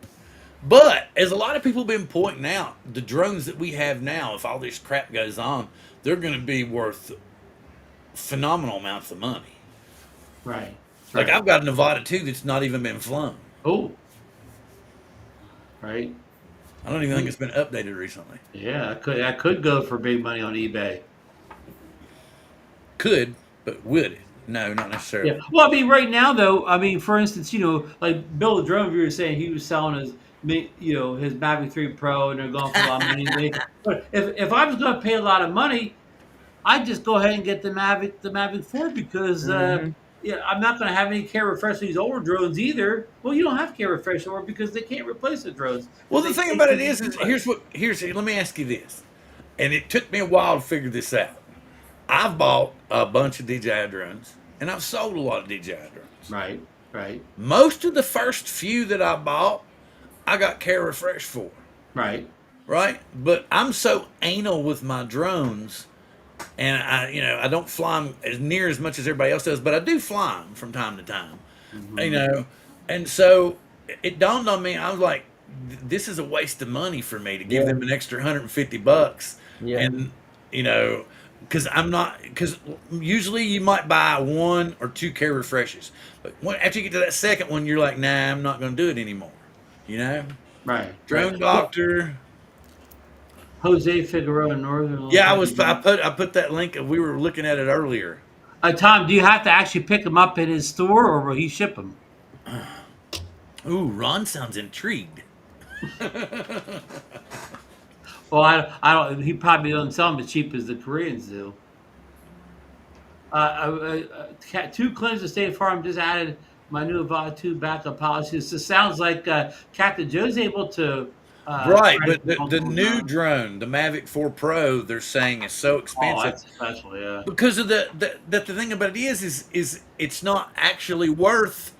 But as a lot of people have been pointing out, the drones that we have now, if all this crap goes on, they're going to be worth phenomenal amounts of money. Right. Like Right. I've got a Nevada 2 that's not even been flown. Oh. Right. I don't even think it's been updated recently. Yeah, I could go for big money on eBay. Could, but would it? No, not necessarily. Yeah. Well, I mean, right now though, I mean, for instance, like Bill the drone viewer was saying, he was selling his Mavic 3 Pro, and they're going for a lot of money. But if I was going to pay a lot of money, I'd just go ahead and get the Mavic 4 because I'm not going to have any care refresh these older drones either. Well, you don't have care refresh over because they can't replace the drones. Well, the thing about it is let me ask you this, and it took me a while to figure this out. I've bought a bunch of DJI drones, and I've sold a lot of DJI drones. Right. Right. Most of the first few that I bought, I got care refresh for, Right. right? But I'm so anal with my drones, and I don't fly them as near as much as everybody else does, but I do fly them from time to time, and so it dawned on me. I was like, this is a waste of money for me to give them an extra $150, and because usually you might buy 1 or 2 care refreshes, but after you get to that second one, you're like, nah, I'm not going to do it anymore. Right. Drone right. Doctor. Jose Figueroa, Northern. Yeah, I put that link. We were looking at it earlier. Tom, do you have to actually pick him up in his store, or will he ship them? Ooh, Ron sounds intrigued. Well, I don't. He probably doesn't sell them as cheap as the Koreans do. Two claims to State Farm just added my new Avaya 2 backup policies. This sounds like Captain Joe's able to. Right, Price but the multiple new drones. drone, the Mavic 4 Pro, they're saying is so Oh, expensive that's special. Yeah. because of the thing about it is it's not actually worth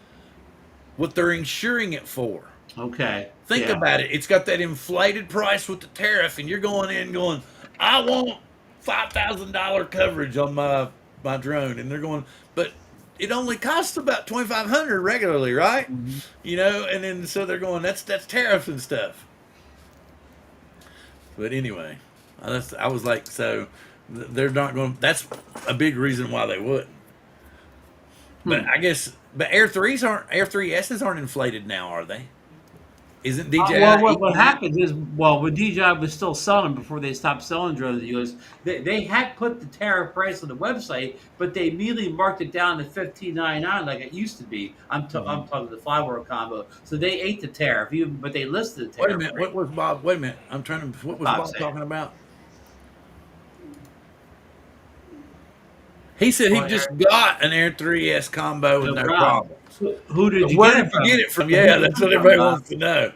what they're insuring it for. Okay. Think Yeah. about it. It's got that inflated price with the tariff, and you're going in going, I want $5,000 coverage on my drone, and they're going, but it only costs about 2,500 regularly, right? Mhm. You know, and then so they're going, that's tariffs and stuff. But anyway, I was like, so they're not going. That's a big reason why they wouldn't. But Hmm. I guess, but Air 3S's aren't inflated now, are they? Isn't Well, DJI what equal? happens is, well, when DJI was still selling before they stopped selling drones in the US, they had put the tariff price on the website, but they immediately marked it down to $15.99 like it used to be. I'm talking the Flyboard combo. So they ate the tariff, even but they listed the Wait a tariff minute. What rate. was Bob? Wait a minute. I'm trying to. What was Bob Bob saying. talking about? He said he Well, just got an Air 3S combo with no no problem. problems. Who did But you where get did it you get from? it from? Who Yeah, did it that's what come from, everybody Bob? wants to know.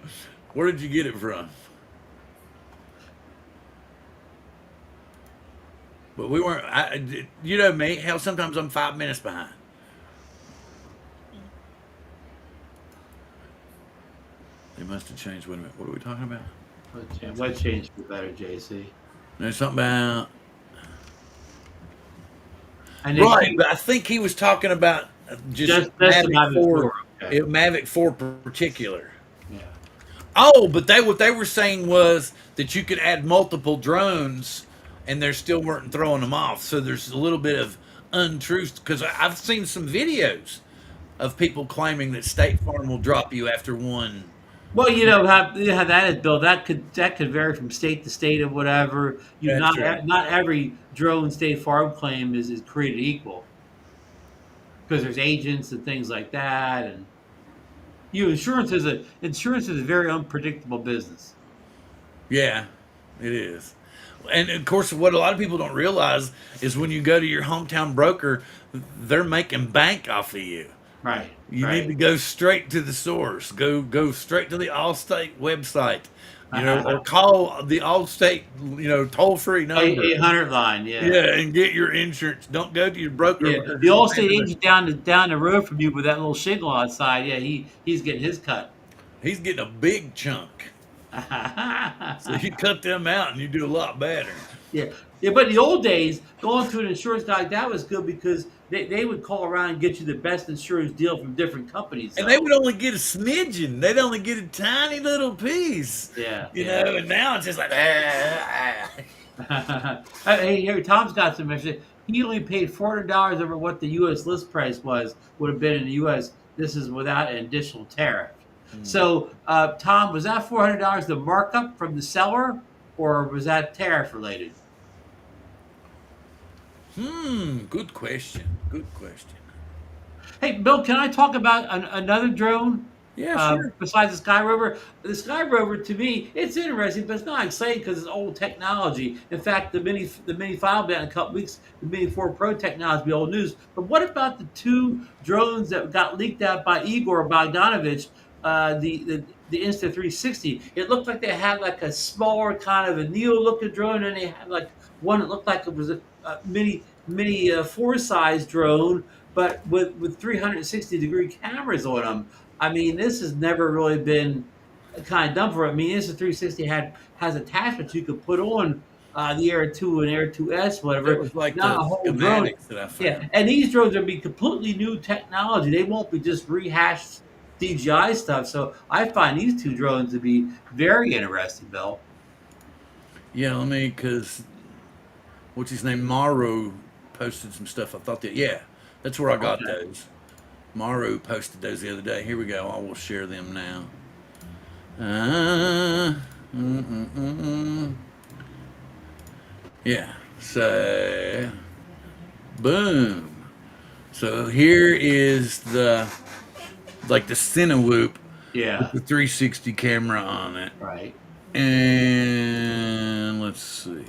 Where did you get it from? But we weren't. You know me. Hell, sometimes I'm 5 minutes behind. They must have changed. Wait a minute. What are we talking about? What changed for better, JC? There's something about And they right, keep but I think he was talking about just just Mavic about before. 4, Okay. Mavic 4 particular. Yeah. Oh, but what they were saying was that you could add multiple drones, and they still weren't throwing them off. So there's a little bit of untruth because I've seen some videos of people claiming that State Farm will drop you after one. Well, how that is built. That could vary from state to state or whatever. That's true. Not every drone state farm claim is created equal because there's agents and things like that. And insurance is a very unpredictable business. Yeah, it is. And of course, what a lot of people don't realize is when you go to your hometown broker, they're making bank off of you. Right. You need to Right. go straight to the source. Go straight to the Allstate website, or call the Allstate, toll free number. 800 line. Yeah. Yeah, and get your insurance. Don't go to your broker Yeah. because The Allstate agent down the road from you with that little shingle outside. Yeah. He's getting his cut. he's getting a big chunk. So you cut them out and you do a lot better. Yeah, yeah, but in the old days, going to an insurance guy, that was good because they would call around and get you the best insurance deal from different companies, And they though. would only get a smidgen. They'd only get a tiny little piece. Yeah, You yeah. know, and now it's just like, Hey, here, Tom's got some information. He only paid $400 over what the U.S. list price would have been in the U.S. This is without an additional tariff. So, Tom, was that $400 the markup from the seller, or was that tariff related? Good question. Good question. Hey, Bill, can I talk about another drone? Yeah, sure. Besides the Sky Rover, the Sky Rover to me it's interesting, but it's not exciting because it's old technology. In fact, the mini file down in a couple weeks, the Mini 4 Pro technology will be old news. But what about the two drones that got leaked out by Igor Bogdanovich? The Insta360. It looked like they had like a smaller kind of a neo-looking drone, and they had like one that looked like it was a mini 4 size drone, but with 360-degree cameras on them. I mean, this has never really been kind of done for it. I mean, Insta360 has attachments you could put on the Air 2 and Air 2S, That whatever. was like Not the a whole drone. schematics that I Yeah, found. and these drones are be completely new technology. They won't be just rehashed DJI stuff. So I find these two drones to be very interesting, Bill. Yeah, because what's his name? Maru posted some stuff. I thought yeah, that's where I got Okay. those. Maru posted those the other day. Here we go. I will share them now. Uh, mm, mm, mm, mm. Yeah. So, boom. So here is the Cinewhoop with Yeah. the 360 camera on it. Right. And let's see.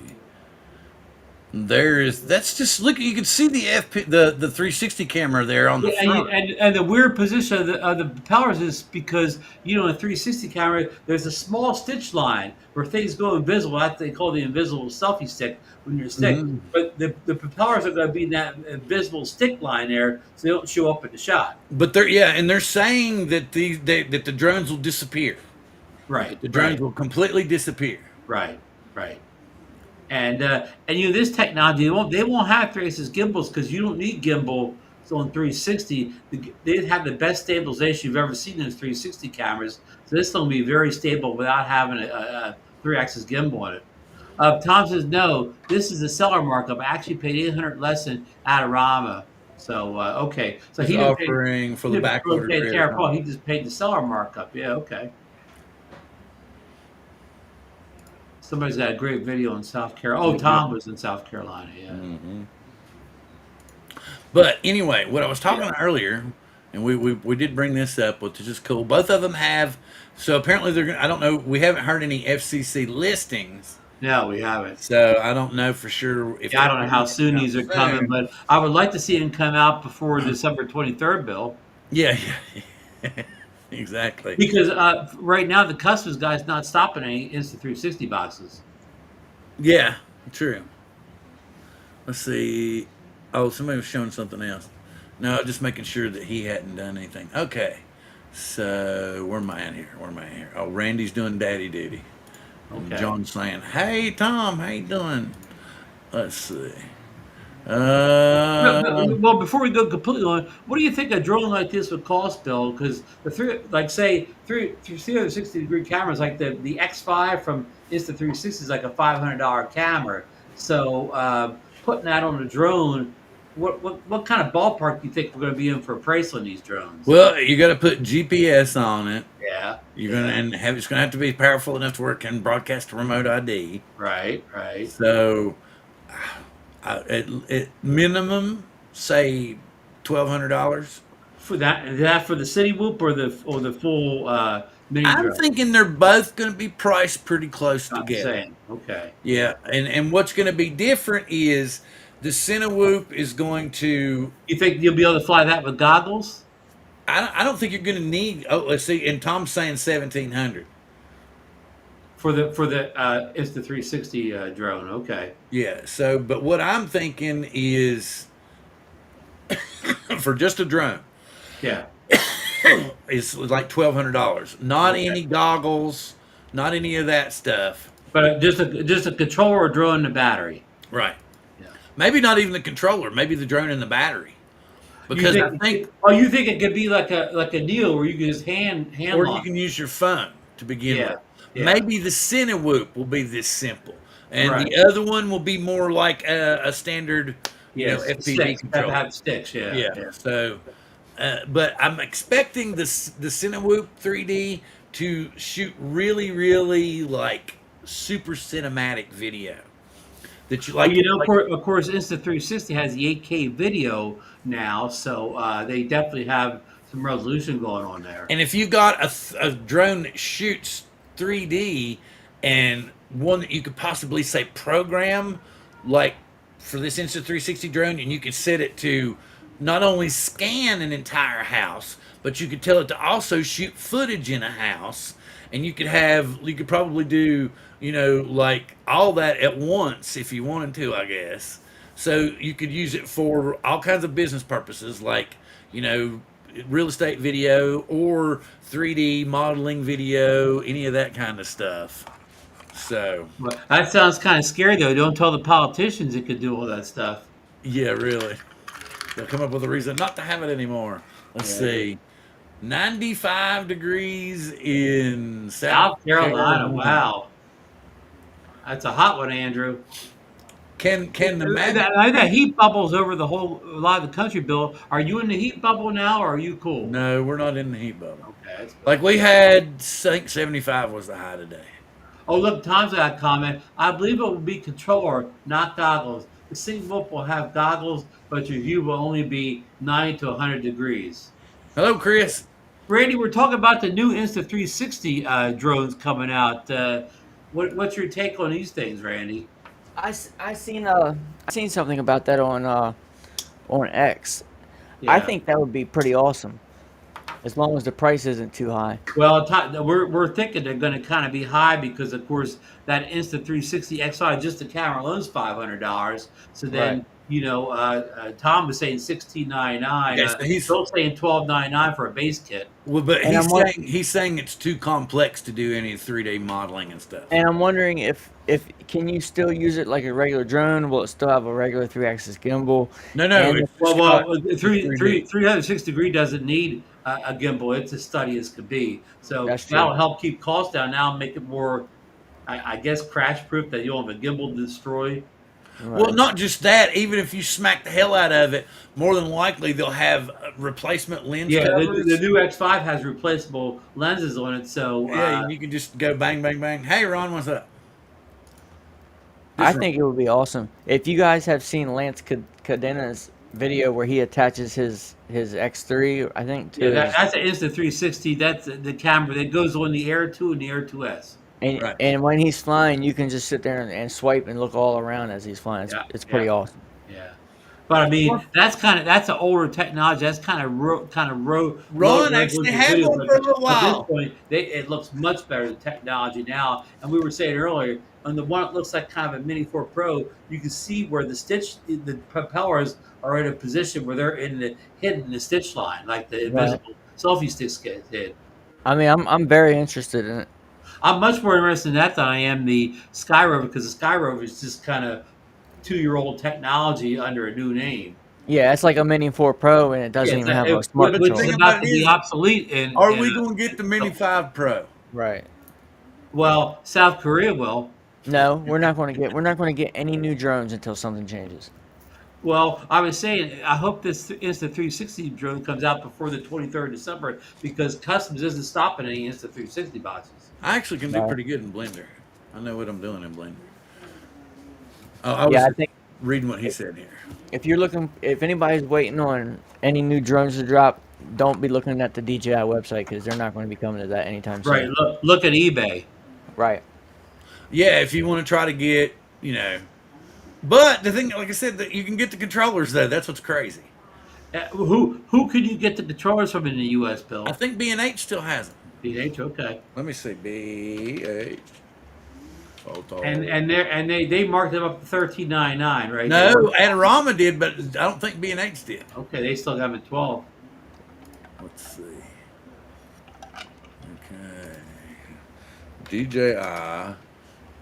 That's just look. You can see the 360 camera there on the Yeah, front. and the weird position of the propellers is because in a 360 camera, there's a small stitch line where things go invisible. That's what they call the invisible selfie stick when you're stick. Mhm. But the propellers are going to be in that invisible stick line there, so they don't show up in the shot. But they're saying that that the drones will disappear. That Right, the drones right, will completely disappear. right, right. And this technology they won't have 3-axis gimbals because you don't need gimbal. So on 360, they have the best stabilization you've ever seen in those 360 cameras. So this will be very stable without having a 3-axis gimbal on it. Tom says no. This is a seller markup. I actually paid 800 less than Adorama. So okay, so He's he didn't pay. offering for He the didn't back really order pay credit. tariff. He just paid the seller markup. Yeah, okay. Somebody's got a great video in South Carolina. Oh, Tom was in South Carolina. Yeah. Hmm. But anyway, what I was talking Yeah. about earlier, and we did bring this up, which is just cool. Both of them have. So apparently they're. I don't know. We haven't heard any FCC listings. No, we haven't. So I don't know for sure if Yeah, I they're don't know gonna how be soon coming these are out coming, soon. but I would like to see them come out before December 23rd, Bill. Yeah, yeah, exactly. Because right now the customs guy's not stopping any Insta360 boxes. Yeah, true. Let's see. Oh, somebody was showing something else. No, just making sure that he hadn't done anything. Okay. So where am I at here? Where am I at here? Oh, Randy's doing daddy duty. And Okay. John's saying, "Hey Tom, how you doing?" Let's see. Well, before we go completely on, what do you think a drone like this would cost, Bill? Because say 360-degree cameras, like the X5 from Insta360 is like a $500 camera. So putting that on a drone, what kind of ballpark do you think we're going to be in for a price on these drones? Well, you got to put GPS on it. Yeah, You're gonna and have it's gonna have to be powerful enough to work and broadcast a remote ID. right, right. So, at minimum, say $1,200. For that for the city whoop or the full mini I'm drone? thinking they're both going to be priced pretty close I'm together. saying, okay. Yeah, and what's going to be different is the Cinewhoop is going to. You think you'll be able to fly that with goggles? I don't think you're going to need. Oh, let's see. And Tom's saying 1,700. For the Insta360 drone, okay. Yeah. So, but what I'm thinking is for just a drone Yeah. is like $1,200. Not Okay. any goggles, not any of that stuff. But just a controller drone and a battery. Right. Yeah. Maybe not even the controller. Maybe the drone and the battery. Because I think, you think it could be like a Neo where you can just hand or you lock? can use your phone to begin Yeah. with. Yeah. Maybe the Cinewhoop will be this simple, and Right. the other one will be more like a standard, Yes, FPV sticks. Have to controller. have sticks, yeah. Yeah. So, but I'm expecting the Cinewhoop 3D to shoot really, really like super cinematic video that you like. Of course, Insta360 has the 8K video now, so they definitely have some resolution going on there. And if you got a drone that shoots 3D and one that you could possibly say program, like for this Insta360 drone, and you could set it to not only scan an entire house, but you could tell it to also shoot footage in a house, and you could probably do, like all that at once if you wanted to, I guess. So you could use it for all kinds of business purposes, like, real estate video or 3D modeling video, any of that kind of stuff. So, Well, that sounds kind of scary, though. Don't tell the politicians it could do all that stuff. yeah, really. They'll come up with a reason not to have it anymore. Let's Yeah. see. 95 degrees in South Carolina, wow. That's a hot one, Andrew. Can the magic? That heat bubbles over a lot of the country, Bill. Are you in the heat bubble now, or are you cool? No, we're not in the heat bubble. Okay. That's good. Like we had, I think 75 was the high today. Oh, look, Tom's got a comment. I believe it will be controller, not goggles. The sync mode will have goggles, but your view will only be 90 to 100 degrees. Hello, Chris. Randy, we're talking about the new Insta360 drones coming out. What's your take on these things, Randy? I seen something about that on X. I Yeah. think that would be pretty awesome, as long as the price isn't too high. Well, we're thinking they're going to kind of be high because, of course, that Insta360 XI, just the camera alone is $500. So Right. then, Tom was saying 1699. Okay, so he's Phil's saying 1299 for a base kit. well, but And he's saying it's too complex to do any 3D modeling and stuff. I'm wondering if can you still use it like a regular drone? Will it still have a regular 3-axis gimbal? No, And it's if Well, it's well, got uh, three, 3D. three, 360-degree doesn't need a gimbal. It's as steady as could be. So That's true. that'll help keep costs down. Now make it more, I guess, crash proof that you don't have a gimbal to destroy. Well, Right. not just that. Even if you smack the hell out of it, more than likely they'll have replacement lens Yeah, the covers. new X5 has replaceable lenses on it. So Yeah, you can just go bang, bang, bang. Hey, Ron, what's up? I Just think it would be awesome. If you guys have seen Lance Cadena's video where he attaches his X3, I think, to yeah, his that's an Insta360. That's the camera that goes on the Air 2 and the Air 2S. and right. and when he's flying, you can just sit there and swipe and look all around as he's flying. Yeah, It's yeah. pretty awesome. Yeah, but I mean that's an older technology. That's kind of low Ron actually resolution had video. one for a little At this while. point, it looks much better than technology now. And we were saying earlier on the one that looks like kind of a Mini 4 Pro, you can see where the propellers are in a position where they're hidden in the stitch line, like the Right. invisible selfie sticks get hid. I mean, I'm very interested in it. I'm much more interested in that than I am the Sky Rover because the Sky Rover is just kind of 2-year-old technology under a new name. Yeah, it's like a Mini 4 Pro, and it doesn't Yeah, even have a But smart the which is thing controller. about about to it be is, obsolete are we going to get the Mini 5 Pro? Right. well, South Korea will. No, we're not going to get any new drones until something changes. Well, I was saying, I hope this Insta360 drone comes out before the 23rd of December because Customs isn't stopping any Insta360 boxes. I actually can do Right. pretty good in Blender. I know what I'm doing in Blender. Oh, I was Yeah, I think reading what he said here. if anybody's waiting on any new drones to drop, don't be looking at the DJI website because they're not going to be coming to that anytime Right. soon. Look at eBay. Right. Yeah, if you want to try to get, But the thing, like I said, that you can get the controllers though. That's what's crazy. Who could you get the controllers from in the U.S., Bill? I think B&H still has them. BH, okay. Let me see. B&H. Photo. And they marked them up to $13.99, right? No, Adorama did, but I don't think B&H did. Okay, they still have it 12. Let's see. Okay. DJI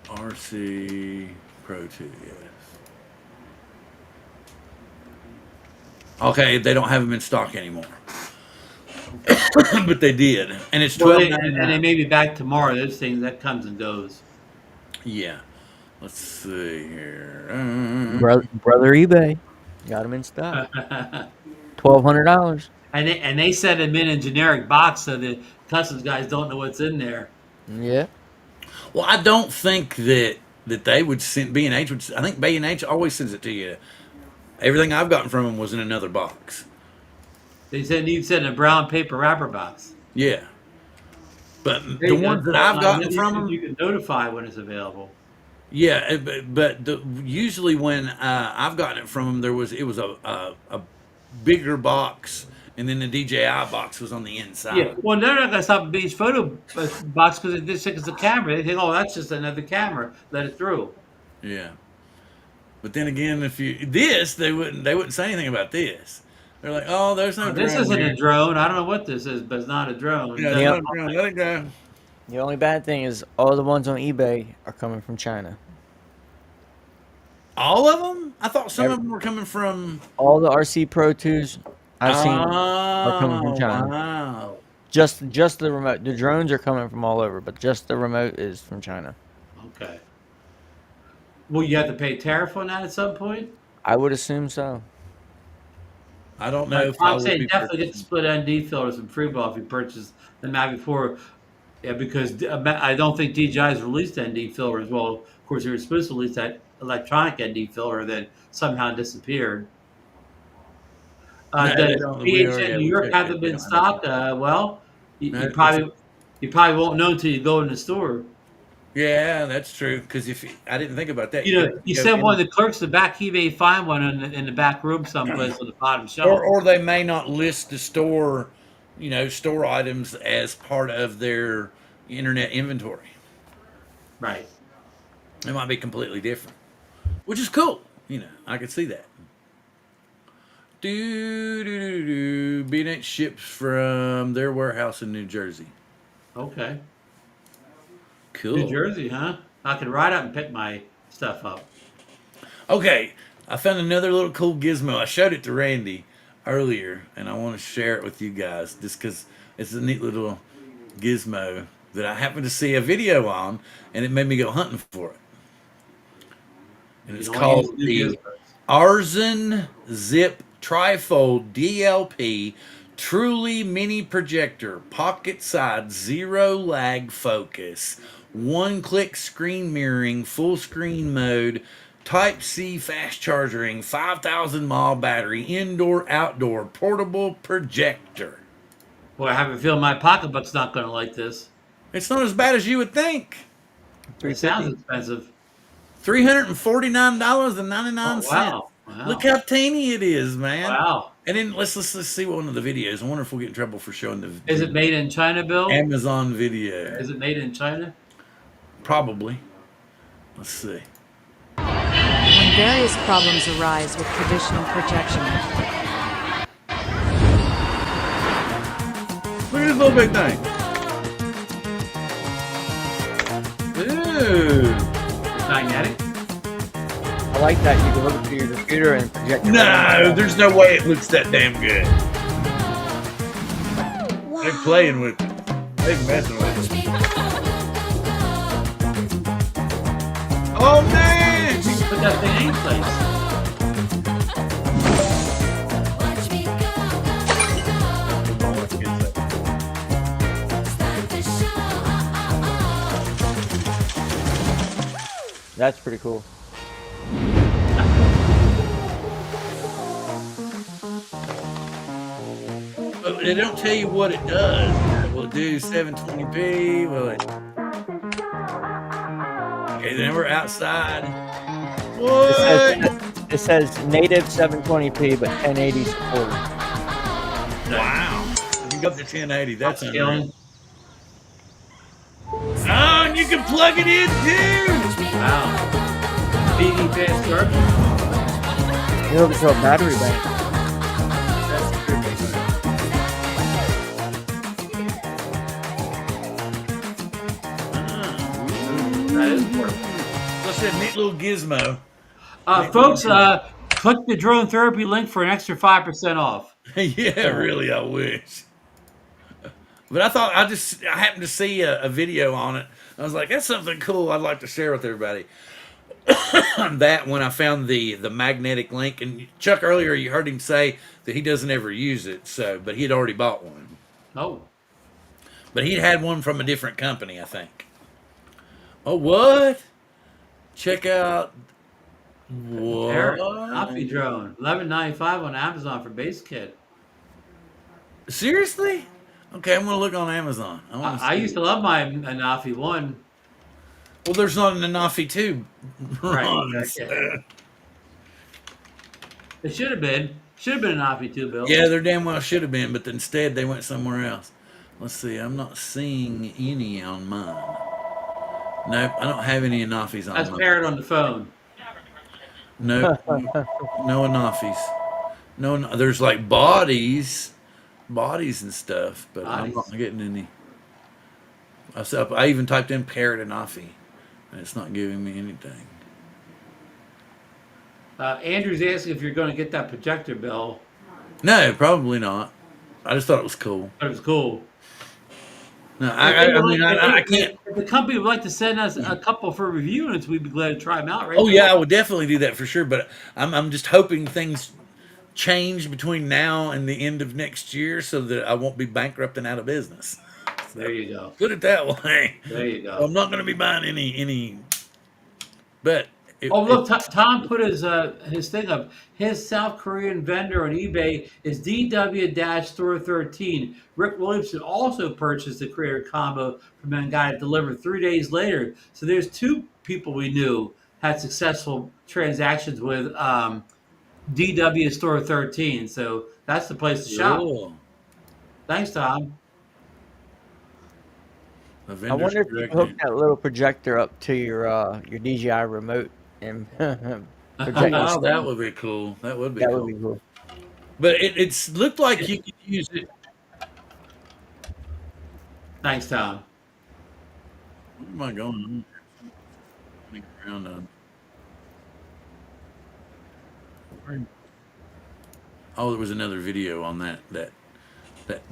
RC Pro 2, yes. Okay, they don't have them in stock anymore. But they did. And it's Well, $12.99. and they may be back tomorrow. Those things that comes and goes. Yeah. Let's see here. Brother eBay got them in stock. $1,200. And they send them in a generic box so the customs guys don't know what's in there. Yeah. Well, I don't think that they would send B&H would. I think B&H always sends it to you. Everything I've gotten from them was in another box. They said you send a brown paper wrapper box. Yeah. But the ones that I've gotten from them, you can notify when it's available. yeah. But usually when I've gotten it from them, it was a bigger box, and then the DJI box was on the inside. Yeah. Well, they're not gonna stop at these photo box because they think it's a camera. They think, oh, that's just another camera. Let it through. Yeah. But then again, they wouldn't say anything about this. They're like, oh, there's no. This drone isn't here. a drone. I don't know what this is, but it's not a drone. Yeah, It it's doesn't- not a drone. Let it go. The only bad thing is all the ones on eBay are coming from China. All of them? I thought some of them were coming from. All the RC Pro 2s I've seen are coming from Oh, China. wow. Just the remote. The drones are coming from all over, but just the remote is from China. Okay. Will you have to pay tariff on that at some point? I would assume so. I don't know if I I'm would saying be definitely get the purchasing. split ND filters from Freeball if you purchase the Mavic 4. Yeah, because I don't think DJI's released ND filters. Well, of course, they were supposed to release that electronic ND filter that somehow disappeared. No, they Does don't. PHN New We York checked have that. them They in don't have stock? that. Well, you, No, you it's probably you probably won't know until you go in the store. yeah, that's true. Because if I didn't think about that, You you could know, actually you go send one in, of the clerks to the back, he may find one in the back room someplace on the bottom shelf. or they may not list the store, store items as part of their internet inventory. Right. It might be completely different, which is cool. I could see that. B&H ships from their warehouse in New Jersey. Okay. New Cool. Jersey, huh? I could ride out and pick my stuff up. Okay, I found another little cool gizmo. I showed it to Randy earlier, and I want to share it with you guys just because it's a neat little gizmo that I happened to see a video on, and it made me go hunting for it. And You it's don't use called new the gizmos. Arzen Zip Trifold DLP Truly Mini Projector Pocket Side Zero Lag Focus, one click screen mirroring, full screen mode, Type C fast charging, 5,000 mile battery, indoor outdoor portable projector. Boy, I have a feeling my pocketbook's not going to like this. It's not as bad as you would think. It sounds 350. expensive. $349.99. Oh, wow. Look Wow. how teeny it is, man. Wow. And then let's see one of the videos. I wonder if we'll get in trouble for showing Is the it made in China, Bill? Amazon video. Is it made in China? Probably. Let's see. When various problems arise with traditional projection, Look at this little big thing. Ooh. It's magnetic? I like that you can look through your computer and project it. No, there's no way it looks that damn good. They're playing with it. They're messing with it. Oh man! Put that thing in place. That's pretty cool. But they don't tell you what it does. Will it do 720p? Will it? Okay, then we're outside. It What? says, it says native 720p, but 1080 support. Wow. You got the 1080. That's unreal. Upscaling. Oh, and you can plug it in too. Wow. BD fast charging. You hook it to a battery bank. That's trippy. That is portable. What's that neat little gizmo? Folks, click the drone therapy link for an extra 5% off. Yeah, really, I wish. But I happened to see a video on it. I was like, that's something cool I'd like to share with everybody. That when I found the magnetic link, and Chuck earlier, you heard him say that he doesn't ever use it, but he had already bought one. Oh, But he'd had one from a different company, I think. Oh, what? Check out Parrot what? Coffee drone, $11.95 on Amazon for base kit. Seriously? Okay, I'm gonna look on Amazon. I want to. I used to love my Anafi one. Well, there's not an Anafi 2. Right. Ron, Okay. It should have been. Should have been an Anafi too, Bill. Yeah, there damn well should have been, but instead they went somewhere else. Let's see. I'm not seeing any on mine. Nope, I don't have any Anafis on That's mine. Parrot on the phone. Nope, no Anafis. No, there's like bodies and stuff, but I'm not Bodies. getting any. I even typed in parrot Anafi, and it's not giving me anything. Andrew's asking if you're going to get that projector, Bill. No, probably not. I just thought it was cool. But it was cool. No, I mean, I can't. If the company would like to send us a couple for review units, we'd be glad to try them out, right? Oh Bill? yeah, I would definitely do that for sure. But I'm just hoping things change between now and the end of next year, so that I won't be bankrupt and out of business. There you go. Put it that way. There you So go. I'm not going to be buying any. But Oh, look, Tom put his thing up. His South Korean vendor on eBay is DW Store 13. Rick Williamson also purchased the Creator Combo from him and got it delivered 3 days later. So there's two people we knew had successful transactions with DW Store 13. So that's the place to shop. Cool. Thanks, Tom. The I vendor's wonder if you correct can hook name. that little projector up to your DJI remote and Oh project the wow, that screen. would be cool. That would be That would cool. be cool. But it's looked like you could use it. Thanks, Tom. Where am I going? Around oh, there was another video on that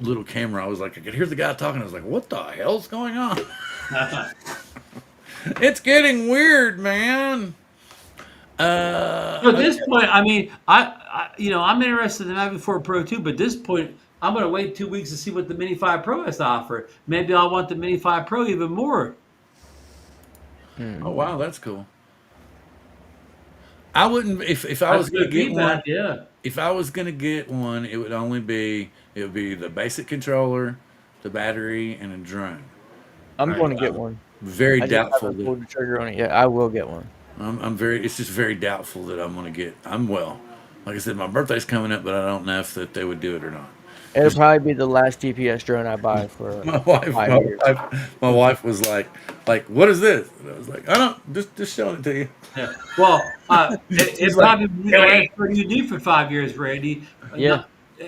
little camera. I was like, I could hear the guy talking. I was like, what the hell's going on? It's getting weird, man. So at this point, I mean, I'm interested in the Mavic 4 Pro too, but at this point, I'm going to wait 2 weeks to see what the Mini 5 Pro has to offer. Maybe I'll want the Mini 5 Pro even more. Oh wow, that's cool. I wouldn't if I was That's gonna good get one. feedback, yeah. If I was gonna get one, it would be the basic controller, the battery, and a drone. I'm Right. going to get one. Very I just doubtful haven't that pulled the trigger on it yet. I will get one. I'm very. It's just very doubtful that I'm gonna get. Like I said, my birthday's coming up, but I don't know if that they would do it or not. It'll probably be the last GPS drone I buy for My wife, 5 years. my wife was like, what is this? And I was like, I don't, just showing it to you. Yeah. Well, it He's like, probably be the last thing you do for 5 years, Randy. Yeah.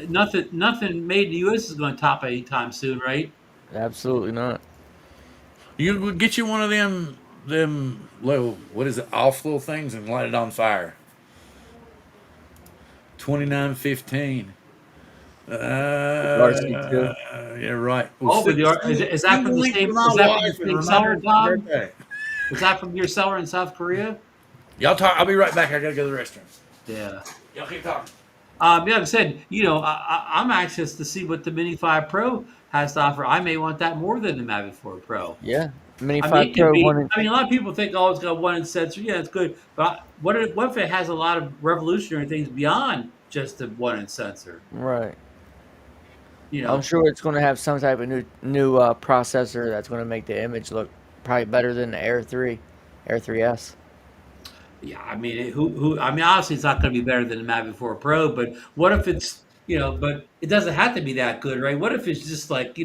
Nothing made in the U.S. is going to top it anytime soon, right? Absolutely not. You would get you one of them little, what is it, off little things and light it on fire. 29.15. RC2. Yeah, right. Oh, but is that from the same? Is that from the same seller, Tom? Was that from your seller in South Korea? Y'all talk. I'll be right back. I gotta go to the restroom. Yeah. Y'all keep talking. Yeah, like I said, I'm anxious to see what the Mini 5 Pro has to offer. I may want that more than the Mavic 4 Pro. Yeah. Mini I 5 mean, it Pro could be. 1 I mean, a lot of people think, oh, it's got one inch sensor. Yeah, it's good. But what if it has a lot of revolutionary things beyond just the 1 inch sensor? Right. You know, I'm sure it's going to have some type of new processor that's going to make the image look probably better than the Air 3S. yeah. I mean, I mean, obviously, it's not going to be better than the Mavic 4 Pro. But what if it's, but it doesn't have to be that good, right? What if it's just like,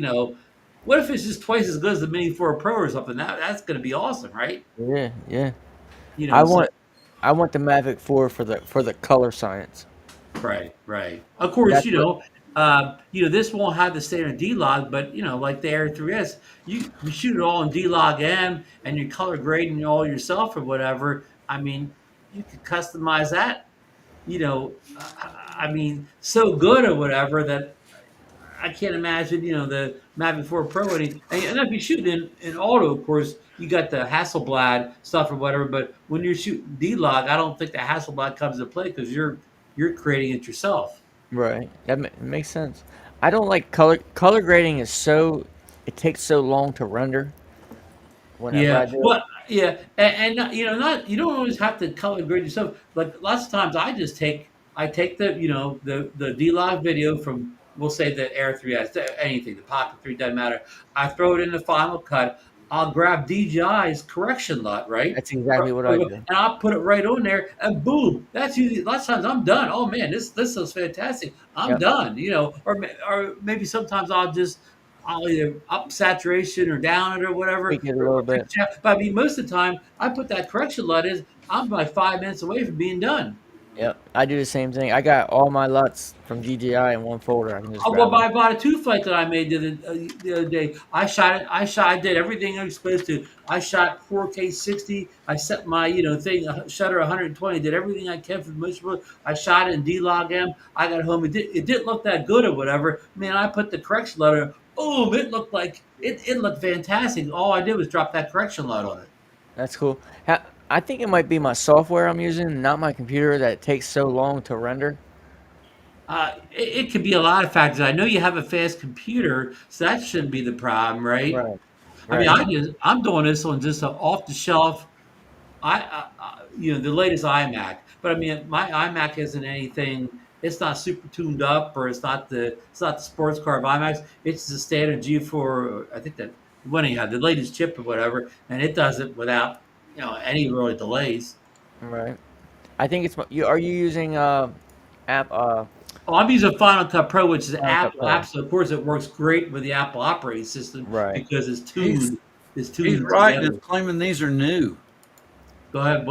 what if it's just twice as good as the Mini 4 Pro or something? That's going to be awesome, right? Yeah, yeah. You I know, so- want the Mavic 4 for the color science. Right, right. Of course, That's this won't have the standard D-Log, but like the Air 3S, you shoot it all in D-Log M, and you're color grading all yourself or whatever. I mean, you could customize that. I mean, so good or whatever that I can't imagine. The Mavic 4 Pro, and if you shoot in auto, of course, you got the Hasselblad stuff or whatever. But when you're shooting D-Log, I don't think the Hasselblad comes into play because you're creating it yourself. Right. That makes sense. I don't like color grading it takes so long to render whenever I Yeah, do it. well, yeah, and not you don't always have to color grade yourself. Like lots of times, I take the D-Log video from, we'll say, the Air 3S, anything, the Pocket 3, doesn't matter. I throw it in the Final Cut. I'll grab DJI's correction LUT, right? That's exactly what I do. And I'll put it right on there, and boom, that's usually lots of times I'm done. Oh man, this looks fantastic. I'm Yep. done. Or maybe sometimes I'll either up saturation or down it or whatever. Tweak it a little bit. But I mean, most of the time, I put that correction LUT in. I'm like 5 minutes away from being done. Yep. I do the same thing. I got all my LUTs from DJI in one folder. I can just Oh, grab well, I them. bought a tooth flight that I made the other day. I did everything I was supposed to. I shot 4K 60. I set my, shutter 120. Did everything I can for the most part. I shot it in D-Log M. I got home. It didn't look that good or whatever. Man, I put the correction LUT on. Boom! It looked like it looked fantastic. All I did was drop that correction LUT on it. That's cool. I think it might be my software I'm using, not my computer, that it takes so long to render. It could be a lot of factors. I know you have a fast computer, so that shouldn't be the problem, right? Right. I mean, Right. I'm doing this on just an off the shelf. the latest iMac. But I mean, my iMac isn't anything. It's not super tuned up, or it's not the sports car of iMacs. It's the standard G4. I think that when you have the latest chip or whatever, and it does it without any really delays. Right. I think it's you. Are you using app Oh, I'm using Final Cut Pro, which is Final Cut Apple Pro? app. So of course it works great with the Apple operating system Right. because He's it's he's tuned right, and together. it's claiming these are new. Go ahead.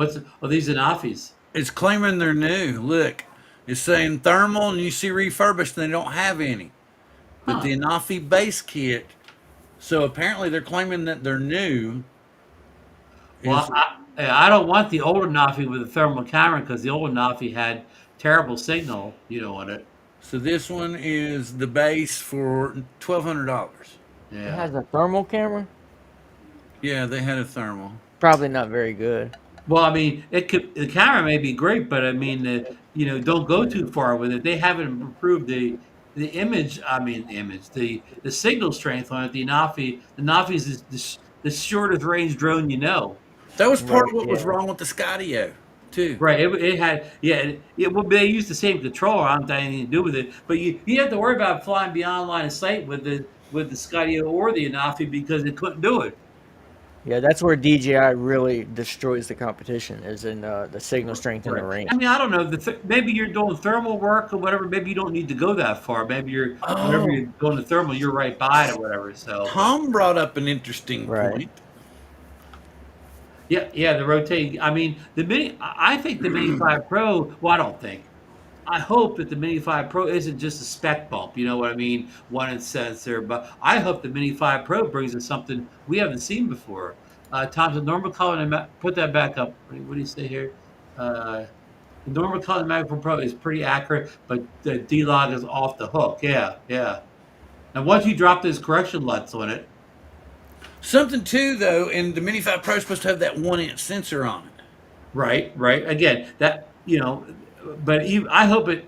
These are Nafis? It's claiming they're new. Look, it's saying thermal, and you see refurbished, and they don't have any. But Huh. the Anafi base kit, so apparently they're claiming that they're new. Is Well, I don't want the older Nafi with the thermal camera because the older Nafi had terrible signal, on it. so this one is the base for $1,200. It Yeah. has a thermal camera. Yeah, they had a thermal. Probably not very good. Well, I mean, the camera may be great, but I mean, don't go too far with it. They haven't improved the image. I mean, the image, the signal strength on it. The Nafi is the shortest range drone you know. That was part Right. of what was Yeah. wrong with the Skydio, too. Right. It had, yeah. Well, they used the same controller. I don't have anything to do with it. But you have to worry about flying beyond line of sight with the Skydio or the Anafi because it couldn't do it. Yeah, that's where DJI really destroys the competition, is in the signal strength and the Right. range. I mean, I don't know. Maybe you're doing thermal work or whatever. Maybe you don't need to go that far. Maybe whenever Oh, you're doing the thermal, you're right by it or whatever. So, but Tom brought up an interesting Right. point. yeah, the rotating. I mean, I think the Mini 5 Pro. Well, I don't think. I hope that the Mini 5 Pro isn't just a spec bump. You know what I mean? One in sensor, but I hope the Mini 5 Pro brings us something we haven't seen before. Tom's a normal color and put that back up. What do you say here? Uh, The normal color Magnum Pro is pretty accurate, but the D-Log is off the hook. Yeah, yeah. And once you drop those correction LUTs on it, Something, too, though, and the Mini 5 Pro is supposed to have that 1-inch sensor on it. right, right. Again, but I hope it,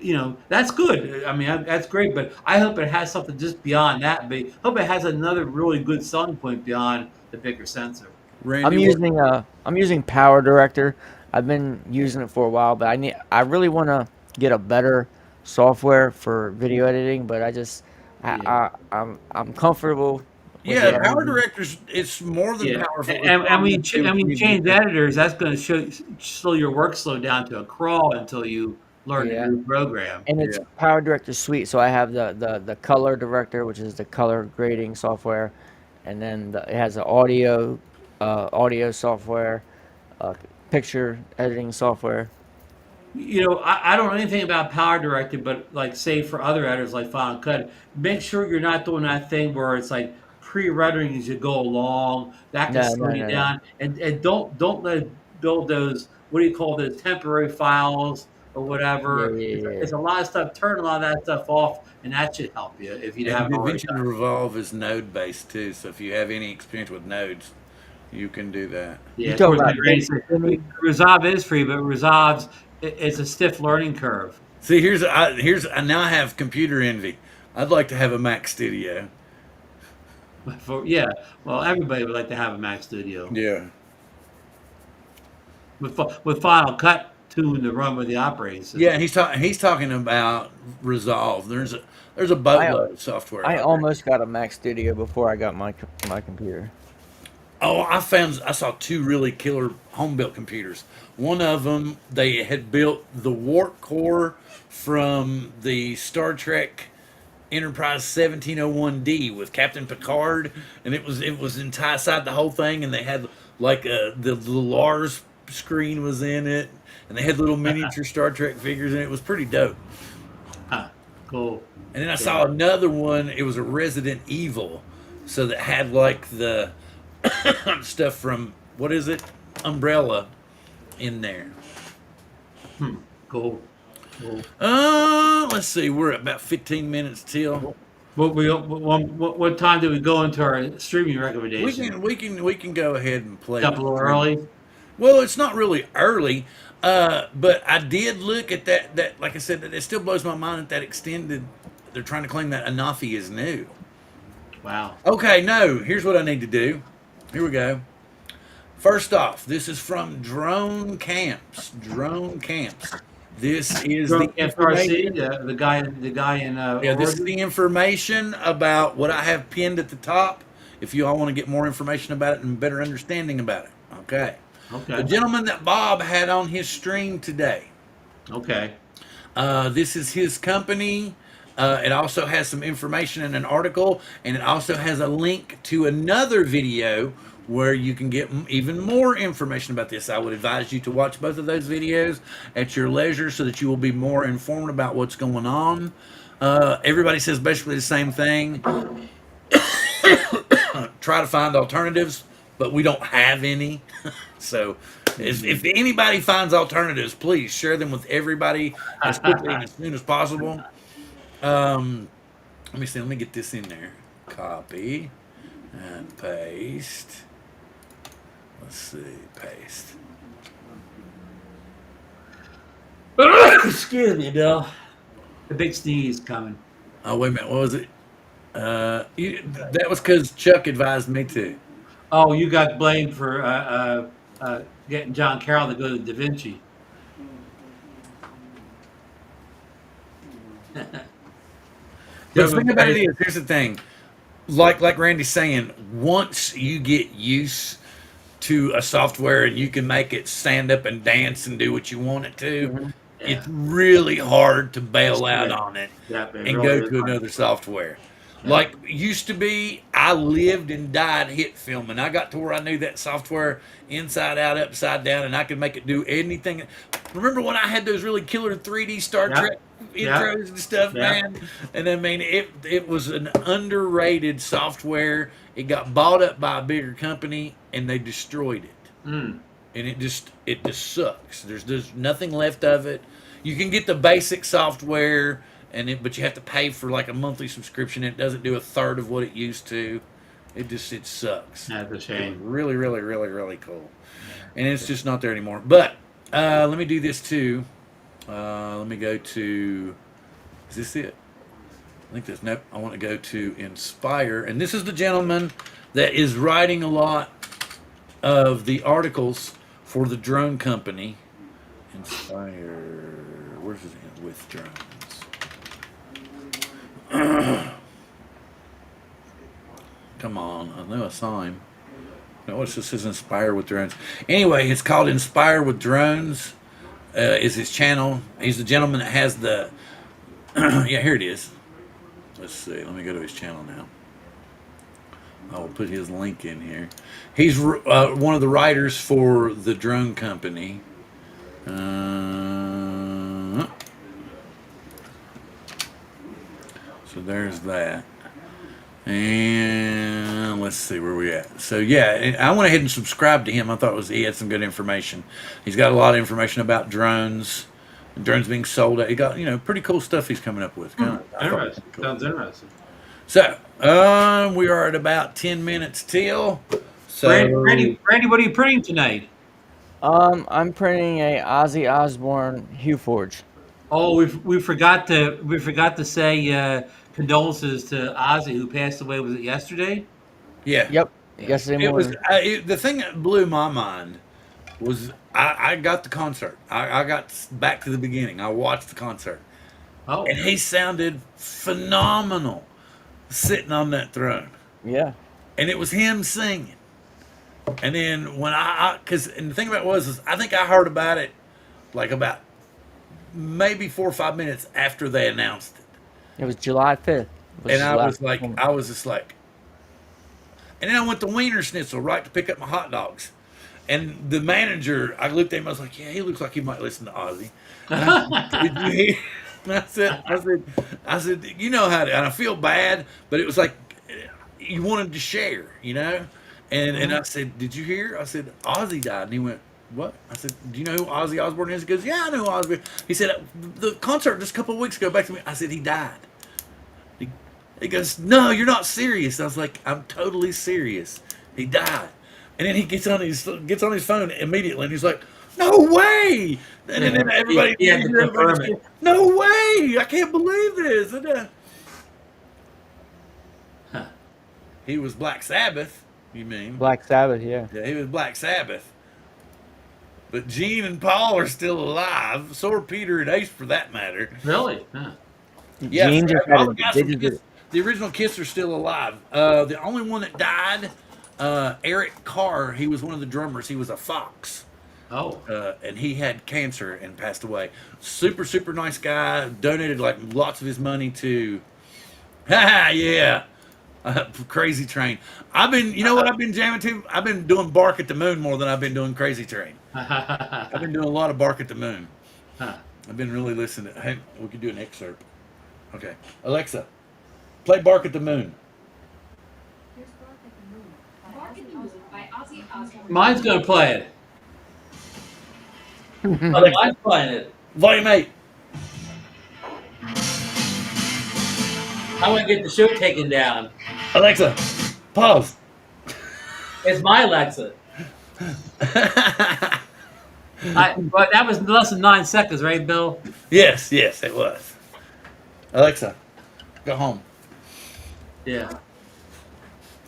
that's good. I mean, that's great, but I hope it has something just beyond that. But I hope it has another really good selling point beyond the bigger sensor. Randy, I'm using Power Director. I've been using it for a while, but I really want to get a better software for video editing, but Yeah. I'm comfortable with yeah, what I'm Power using. Director's, it's more than Yeah, powerful. It's and probably we gonna do and we what you change do. editors. That's going to slow your work slow down to a crawl until you learn the Yeah. new program. And it's Yeah. Power Director Suite, so I have the Color Director, which is the color grading software, and then it has the audio software, uh, picture editing software. I don't know anything about Power Director, but like say for other editors like Final Cut, make sure you're not doing that thing where it's like pre-rendering as you go along. That can No, slow no, you no, no. down, and don't let it build those what do you call those temporary files or Yeah, whatever. yeah, It's yeah. a lot of stuff. Turn a lot of that stuff off, and that should help you if you And haven't already DaVinci done it. Revolve is node-based, too, so if you have any experience with nodes, you can do that. Yeah, You of talking course, like about Randy said, Resolve is free, but Resolve's it's a stiff learning curve. See, now I have computer envy. I'd like to have a Mac Studio. Yeah, well, everybody would like to have a Mac Studio Yeah. with Final Cut tuned to run with the operating Yeah, system. he's talking about Resolve. There's a I boatload of software I out there. almost got a Mac Studio before I got my computer. Oh, I saw two really killer home built computers. One of them, they had built the warp core from the Star Trek Enterprise 1701D with Captain Picard, and it was inside the whole thing, and they had like the Lars screen was in it, and they had little miniature Star Trek figures, and it was pretty dope. Huh, cool. And then I Yeah. saw another one. It was a Resident Evil, so that had like the stuff from what is it, Umbrella, in there. Cool. Cool. Let's see. We're at about 15 minutes till. What time do we go into our streaming We recommendation? can go ahead and play. A couple early. Well, it's not really early, but I did look at that. Like I said, that it still blows my mind that extended. They're trying to claim that Anafi is new. Wow. Okay, no. Here's what I need to do. Here we go. First off, this is from Drone Camps. Drone Camps. This is the Drone Camp RC, information. the guy in Yeah, this is Oregon. the information about what I have pinned at the top. If you all want to get more information about it and better understanding about it, okay. The Okay. gentleman that Bob had on his stream today. Okay. This is his company. It also has some information in an article, and it also has a link to another video where you can get even more information about this. I would advise you to watch both of those videos at your leisure so that you will be more informed about what's going on. Everybody says basically the same thing. Try to find alternatives, but we don't have any. So if anybody finds alternatives, please share them with everybody as quickly and as soon as possible. Let me see. Let me get this in there. Copy and paste. Let's see. Paste. Excuse me, Bill. The big sneeze coming. Oh, wait a minute. What was it? That was because Chuck advised me to. Oh, you got blamed for getting John Carroll to go to Da Vinci. The thing about it is, here's the thing. Like Randy's saying, once you get used to a software and you can make it stand up and dance and do what you want it to, it's really hard to bail out on it and go to another software. Like used to be, I lived and died hit filming. I got to where I knew that software inside out, upside down, and I could make it do anything. Remember when I had those really killer 3D Star Trek intros and stuff, man? And I mean, it was an underrated software. It got bought up by a bigger company, and they destroyed it. And it just sucks. There's nothing left of it. You can get the basic software, but you have to pay for like a monthly subscription. It doesn't do a third of what it used to. It sucks. That's a shame. Really, really, really, really cool. And it's just not there anymore. But let me do this too. Let me go to. Is this it? I think nope. I want to go to Inspire, and this is the gentleman that is writing a lot of the articles for the drone company. Inspire. Where's his name? With drones. Come on, I know I saw him. No, it just says Inspire with Drones. Anyway, it's called Inspire with Drones. Is his channel. He's the gentleman that has the. Yeah, here it is. Let's see. Let me go to his channel now. I will put his link in here. He's one of the writers for the drone company. So there's that. And let's see where we at. So yeah, I went ahead and subscribed to him. I thought he had some good information. He's got a lot of information about drones, drones being sold. He got pretty cool stuff he's coming up with. Interesting. Cool. Sounds interesting. So we are at about 10 minutes till. So Randy, what are you printing tonight? I'm printing a Ozzy Osbourne Hue Forge. Oh, we forgot to say condolences to Ozzy, who passed away. Was it yesterday? Yeah. Yep. Yesterday morning. The thing that blew my mind was I got the concert. I got back to the beginning. I watched the concert. Oh. And he sounded phenomenal sitting on that throne. Yeah. And it was him singing. And then when and the thing about it was I think I heard about it like about maybe 4 or 5 minutes after they announced it. It was July 5th. And I was just like, and then I went to Wiener Schnitzel, right, to pick up my hot dogs. And the manager, I looked at him, I was like, yeah, he looks like he might listen to Ozzy. Did you hear? And I said, you know how to, and I feel bad, but it was like, you wanted to share, And I said, did you hear? I said, Ozzy died. And he went, what? I said, do you know who Ozzy Osbourne is? He goes, yeah, I know Ozzy. He said, the concert just a couple of weeks ago, back to me. I said, he died. He goes, no, you're not serious. I was like, I'm totally serious. He died. And then he gets on his phone immediately, and he's like, no way. And then everybody, no way. I can't believe this. And, he was Black Sabbath. You mean? Black Sabbath, yeah. Yeah, he was Black Sabbath. But Gene and Paul are still alive. So are Peter and Ace, for that matter. Really? Huh. Yes, Gene just had all the a, guys they from just Kiss, did, the original Kiss are still alive. The only one that died, Eric Carr. He was one of the drummers. He was a Fox. Oh. And he had cancer and passed away. Super, super nice guy. Donated like lots of his money to, yeah, Crazy Train. You know what I've been jamming to? I've been doing Bark at the Moon more than I've been doing Crazy Train. I've been doing a lot of Bark at the Moon. Huh. I've been really listening. Hey, we could do an excerpt. Okay, Alexa, play Bark at the Moon. Mine's gonna play it. Alexa, Mine's playing it. Volume 8. I want to get the show taken down. Alexa, pause. It's my Alexa. But that was less than 9 seconds, right, Bill? Yes, it was. Alexa, go home. Yeah.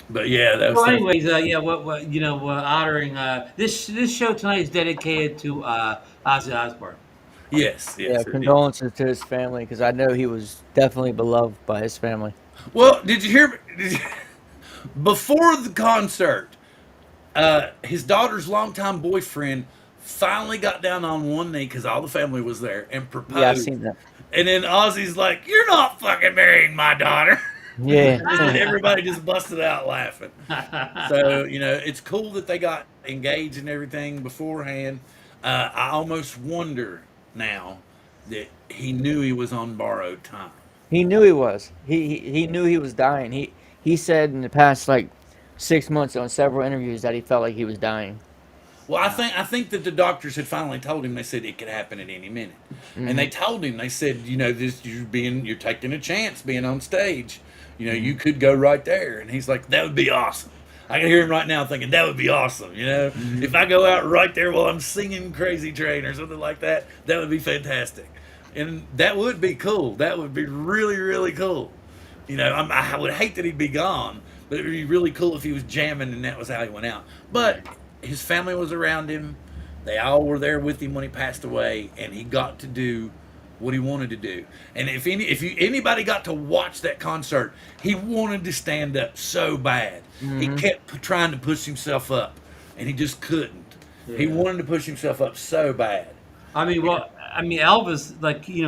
But yeah, that was. Well, anyways, yeah, what you know, honoring this show tonight is dedicated to Ozzy Osbourne. Yes, yeah, it is. condolences to his family because I know he was definitely beloved by his family. Well, did you hear? Before the concert, his daughter's longtime boyfriend finally got down on one knee because all the family was there and proposed. Yeah, I've seen that. And then Ozzy's like, "You're not fucking marrying my daughter." Yeah. And everybody just busted out laughing. So, it's cool that they got engaged and everything beforehand. I almost wonder now that he knew he was on borrowed time. He knew he was. He knew he was dying. He said in the past like 6 months on several interviews that he felt like he was dying. Well, I think that the doctors had finally told him. They said it could happen at any minute, and they told him. They said, you're taking a chance being on stage. You could go right there, and he's like, that would be awesome. I can hear him right now thinking that would be awesome. If I go out right there while I'm singing Crazy Train or something like that, that would be fantastic, and that would be cool. That would be really, really cool. I would hate that he'd be gone, but it would be really cool if he was jamming and that was how he went out. But his family was around him. They all were there with him when he passed away, and he got to do what he wanted to do. And if anybody got to watch that concert, he wanted to stand up so bad. He kept trying to push himself up, and he just couldn't. Yeah. He wanted to push himself up so bad. Elvis,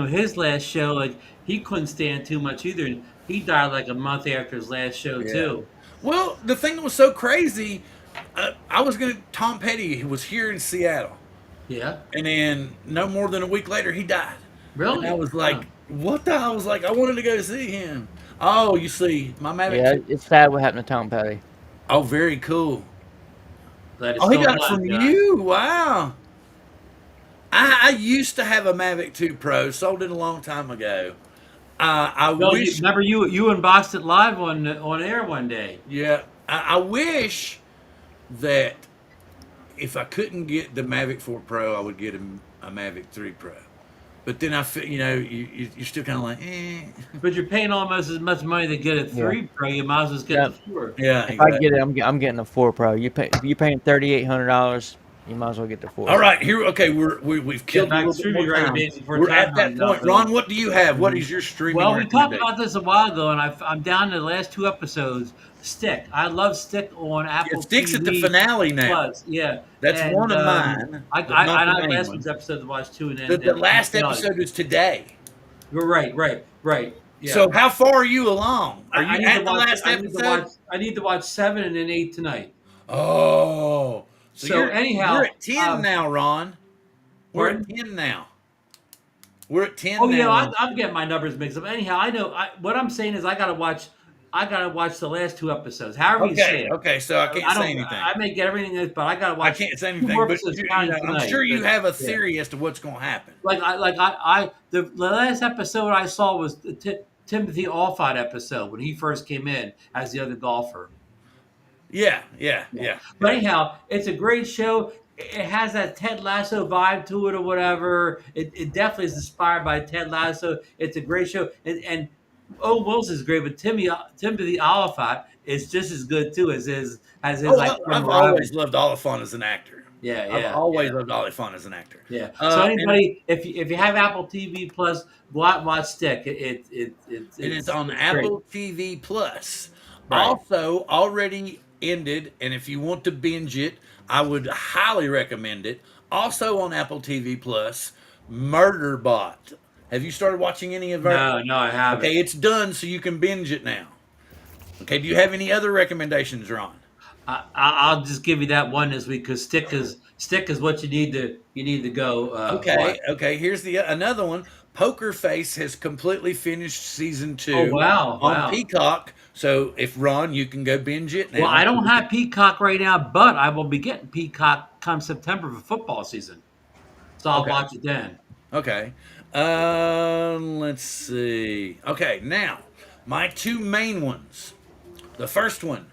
his last show, he couldn't stand too much either. He died like a month after his last show too. Well, the thing that was so crazy, Tom Petty was here in Seattle. Yeah. And then no more than a week later, he died. Really? And I was like, what the hell? I was like, I wanted to go see him. Oh, you see, my Mavic. Yeah, it's sad what happened to Tom Petty. Oh, very cool. He got it from you. Wow. I used to have a Mavic 2 Pro, sold it a long time ago. Remember you unboxed it live on air one day. Yeah. I wish that if I couldn't get the Mavic 4 Pro, I would get a Mavic 3 Pro. But then I feel, you're still kind of like, eh. But you're paying almost as much money to get a 3 Pro. You might as well get the 4. Yeah, if I get it, I'm getting a 4 Pro. You're paying $3,800. You might as well get the 4. All right, here. Okay, we've killed a little bit more time. We're at that point. Ron, what do you have? What is your streaming? Well, we talked about this a while ago, and I'm down to the last 2 episodes. Stick. I love Stick on Apple. Stick's TV at the finale now. Plus, yeah, that's one of mine. I last week's episode to watch too, and the last episode is today. You're right. Yeah. So how far are you along? Are you at the last episode? I need to watch 7 and then 8 tonight. Oh, so you're at 10 now, Ron. We're at 10 now. We're at 10 now. Oh yeah, I'm getting my numbers mixed up. Anyhow, I know what I'm saying is I gotta watch the last 2 episodes. However you say it. Okay, so I can't say anything. I may get everything, but I gotta watch. I can't say anything. But I'm sure you have a theory as to what's going to happen. The last episode I saw was the Timothy Olyphant episode when he first came in as the other golfer. Yeah. But anyhow, it's a great show. It has that Ted Lasso vibe to it or whatever. It definitely is inspired by Ted Lasso. It's a great show. And Owen Wilson is great, but Timothy Olyphant is just as good too as his Oh, like former I've rival. always loved Oliphant as an actor. Yeah, I've yeah, always yeah. loved Oliphant as an actor. Yeah. So And anybody, if you have Apple TV Plus, go out and watch Stick. it's on It's great. Apple TV Plus. Right. Also, already ended, and if you want to binge it, I would highly recommend it. Also on Apple TV Plus, Murderbot. Have you started watching any of our? No, I haven't. Okay, it's done, so you can binge it now. Okay, do you have any other recommendations, Ron? I'll just give you that one this week because Stick is what you need to go watch. Okay. Here's the another one. Poker Face has completely finished season Oh 2 wow, on wow. Peacock. So if Ron, you can go binge it Well, now. I don't have Peacock right now, but I will be getting Peacock come September for football season, so I'll Okay. watch it then. Okay. Let's see. Okay, now my two main ones. The first one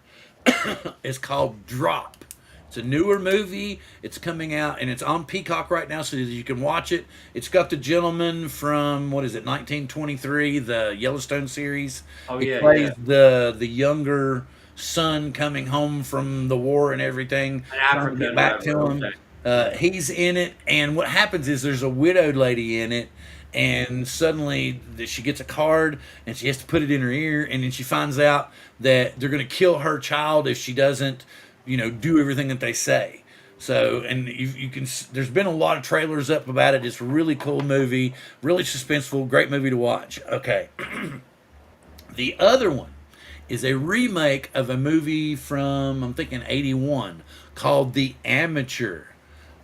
is called Drop. It's a newer movie. It's coming out and it's on Peacock right now, so that you can watch it. It's got the gentleman from what is it, 1923, the Yellowstone series. Oh He yeah, plays yeah. the younger son coming home from the war and everything, An trying to get African, back to whatever. him. Okay. Yeah. He's in it, and what happens is there's a widowed lady in it, and suddenly she gets a card, and she has to put it in her ear, and then she finds out that they're going to kill her child if she doesn't, do everything that they say. So, and you can, there's been a lot of trailers up about it. It's a really cool movie, really suspenseful, great movie to watch. Okay. The other one is a remake of a movie from, I'm thinking, 81 called The Amateur.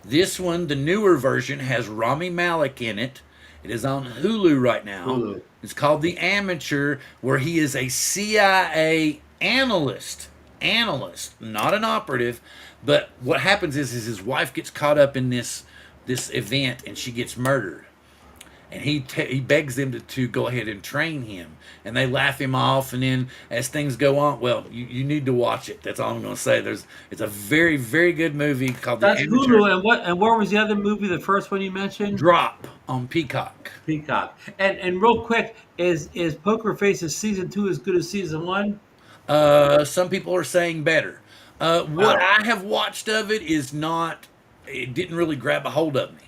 This one, the newer version, has Rami Malek in it. It is on Hulu right now. Hulu. It's called The Amateur, where he is a CIA analyst, not an operative. But what happens is his wife gets caught up in this event, and she gets murdered. And he begs them to go ahead and train him, and they laugh him off. And then as things go on, well, you need to watch it. That's all I'm going to say. It's a very, very good movie called The That's Amateur. Hulu, and what was the other movie? The first one you mentioned? Drop on Peacock. Peacock. And real quick, is Poker Face's season 2 as good as season 1? Some people are saying better. What I have watched of it is not. It didn't really grab a hold of me.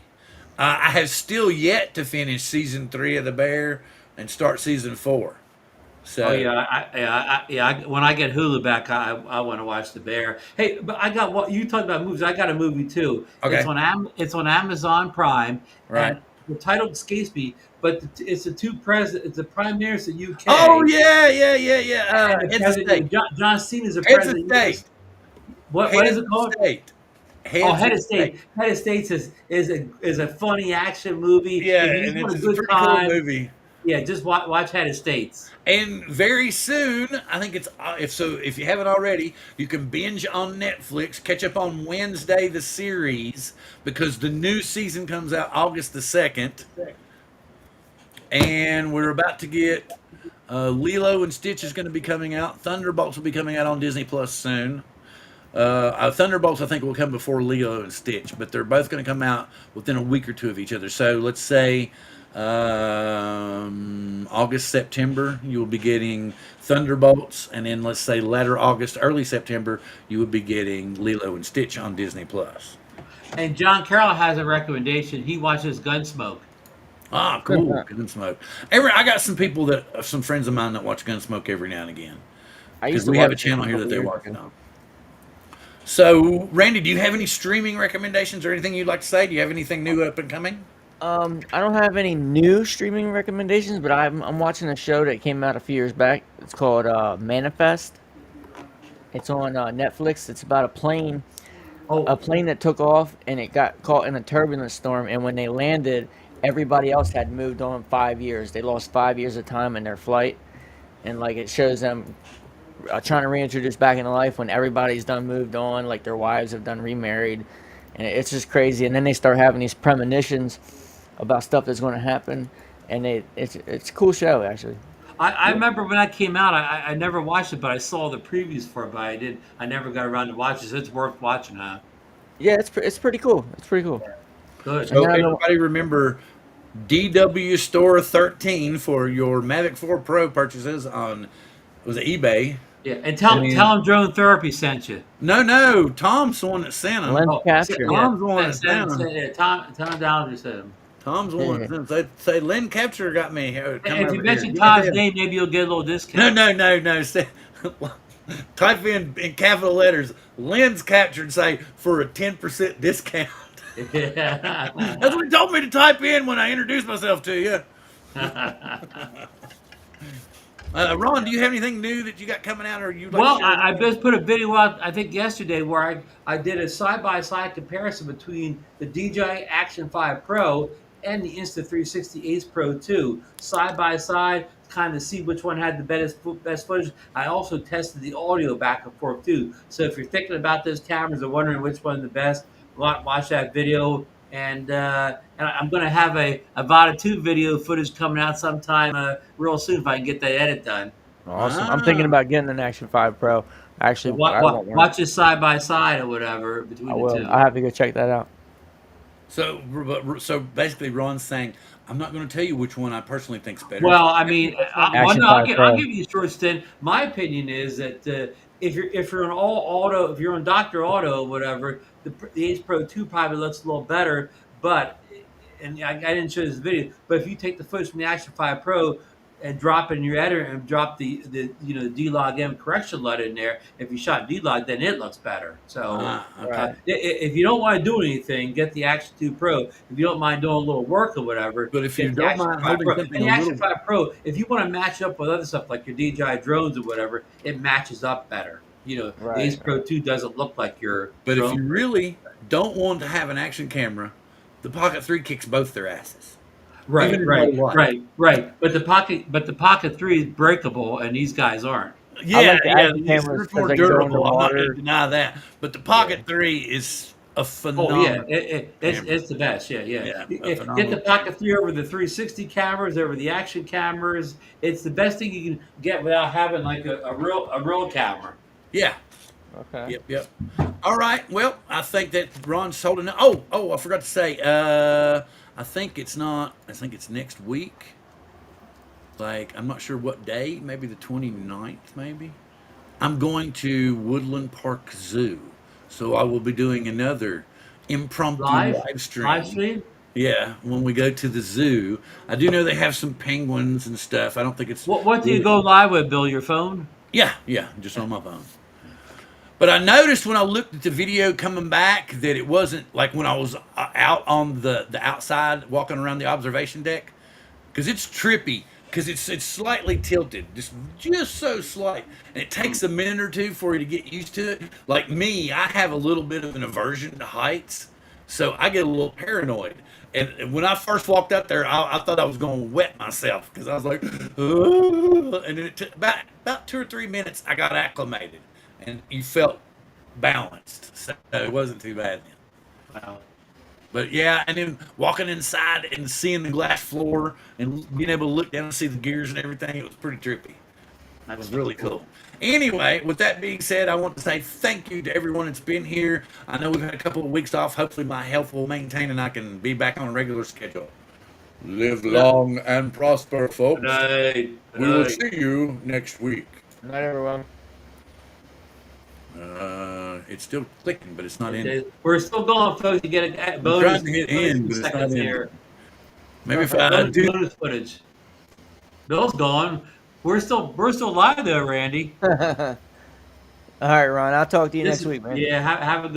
I have still yet to finish season 3 of The Bear and start season 4. So Oh yeah. When I get Hulu back, I want to watch The Bear. Hey, but I got what you talked about movies. I got a movie too. Okay. It's on Amazon Prime. Right. And the title escapes me, but it's It's the Prime Minister of the UK. Oh yeah. And the Heads of president, state. John Cena is the Heads of president. state. What is it called? State. Head of State. Head of States is a funny action movie. Yeah, If you and just want it's a a good pretty time, cool movie. yeah, just watch Head of States. And very soon, I think it's if you haven't already, you can binge on Netflix, catch up on Wednesday the series, because the new season comes out August the 2nd, and we're about to get Lilo and Stitch is going to be coming out. Thunderbolts will be coming out on Disney Plus soon. Thunderbolts, I think, will come before Lilo and Stitch, but they're both going to come out within a week or two of each other. So let's say August, September, you will be getting Thunderbolts, and then let's say latter August, early September, you will be getting Lilo and Stitch on Disney Plus. And John Carroll has a recommendation. He watches Gunsmoke. Ah, cool, Gunsmoke. I got some friends of mine that watch Gunsmoke every now and again, I because used to we have a watch it channel here that couple they years watch it ago. on. So, Randy, do you have any streaming recommendations or anything you'd like to say? Do you have anything new up and coming? I don't have any new streaming recommendations, but I'm watching a show that came out a few years back. It's called Manifest. It's on Netflix. It's about a plane that took off and it got caught in a turbulence storm. And when they landed, everybody else had moved on 5 years. They lost 5 years of time in their flight, and like it shows them trying to reintroduce back into life when everybody's done moved on, like their wives have done remarried, and it's just crazy. And then they start having these premonitions about stuff that's going to happen, and it's a cool show actually. I remember when that came out. I never watched it, but I saw the previews for it. But I never got around to watching it. So it's worth watching, huh? Yeah, it's pretty cool. It's pretty cool. Good. So And then everybody remember DW Store 13 for your Mavic 4 Pro purchases on, was it eBay? Yeah, and I mean, tell him Drone Therapy sent you. no, Tom's the one that sent them. Lens Oh, capture. Tom's the one that sent them. yeah, Tom Downer sent him. Tom's the one that sent them. Say, Lynn Capture got me. Come If you over here. mention Give me Tom's this. name, maybe you'll get a little discount. No. Say, type in capital letters Lens Capture and say for a 10% discount. Yeah. That's what he told me to type in when I introduced myself to you. Ron, do you have anything new that you got coming out, or you? Well, I just put a video out, I think yesterday, where I did a side-by-side comparison between the DJI Action 5 Pro and the Insta360 Ace Pro 2, side by side, kind of see which one had the best footage. I also tested the audio back and forth too. So if you're thinking about those cameras and wondering which one's the best, watch that video. And I'm going to have a Vada 2 video footage coming out sometime real soon if I can get that edit done. Awesome. I'm thinking about getting an Action 5 Pro. Actually, I want one. Watch it side by side or whatever between I the will. two. I have to go check that out. So basically, Ron's saying, I'm not going to tell you which one I personally think's better. Well, I mean, Action I'll 5 Pro. give you a short stint. My opinion is that if you're an all auto, if you're on Doctor Auto or whatever, the Ace Pro 2 probably looks a little better. But and I didn't show this video, but if you take the footage from the Action 5 Pro and drop it in your editor and drop the D-Log M correction LUT in there, if you shot D-Log, then it looks better. So okay. if you don't want to do anything, get the Action 2 Pro. If you don't mind doing a little work or whatever, But if you get the don't Action mind 5 holding Pro. something And the a Action little- 5 Pro, if you want to match up with other stuff like your DJI drones or whatever, it matches up better. The Ace Pro 2 doesn't look like your But drone. if you really don't want to have an action camera, the Pocket 3 kicks both their asses. Right. But But the Pocket 3 is breakable, and these guys aren't. Yeah, I like the action it's cameras much more 'cause they go durable. I'm not underwater. going to deny that. But the Pocket 3 is a phenomenal. It's the best. Yeah. Yeah, Get phenomenal. the Pocket 3 over the 360 cameras, over the action cameras. It's the best thing you can get without having like a real camera. Yeah. Okay. Yep. All right. Well, I think that Ron's holding. Oh, I forgot to say. I think it's next week. Like, I'm not sure what day. Maybe the 29th, maybe. I'm going to Woodland Park Zoo. So I will be doing another impromptu live stream. Live stream? Yeah, when we go to the zoo. I do know they have some penguins and stuff. I don't think it's... What do you go live with, Bill? Your phone? Yeah, just on my phone. But I noticed when I looked at the video coming back that it wasn't like when I was out on the outside walking around the observation deck, because it's trippy, because it's slightly tilted, just so slight, and it takes a minute or two for you to get used to it. Like me, I have a little bit of an aversion to heights, so I get a little paranoid. And when I first walked up there, I thought I was going to wet myself because I was like, "Ugh." And then it took about 2 or 3 minutes. I got acclimated. And you felt balanced, so it wasn't too bad then. Wow. But yeah, and then walking inside and seeing the glass floor and being able to look down and see the gears and everything, it was pretty trippy. That was really cool. Anyway, with that being said, I want to say thank you to everyone that's been here. I know we've had a couple of weeks off. Hopefully my health will maintain and I can be back on a regular schedule. Live long and prosper, folks. Good night. We will see you next week. Good night, everyone. It's still clicking, but it's not in. We're still going, folks. You get a I'm bonus. trying to hit end, but it's not seconds in. here. Maybe if I do. Bonus footage. Bill's gone. We're still live though, Randy. All right, Ron. I'll talk to you next week, man. Yeah. Have a good.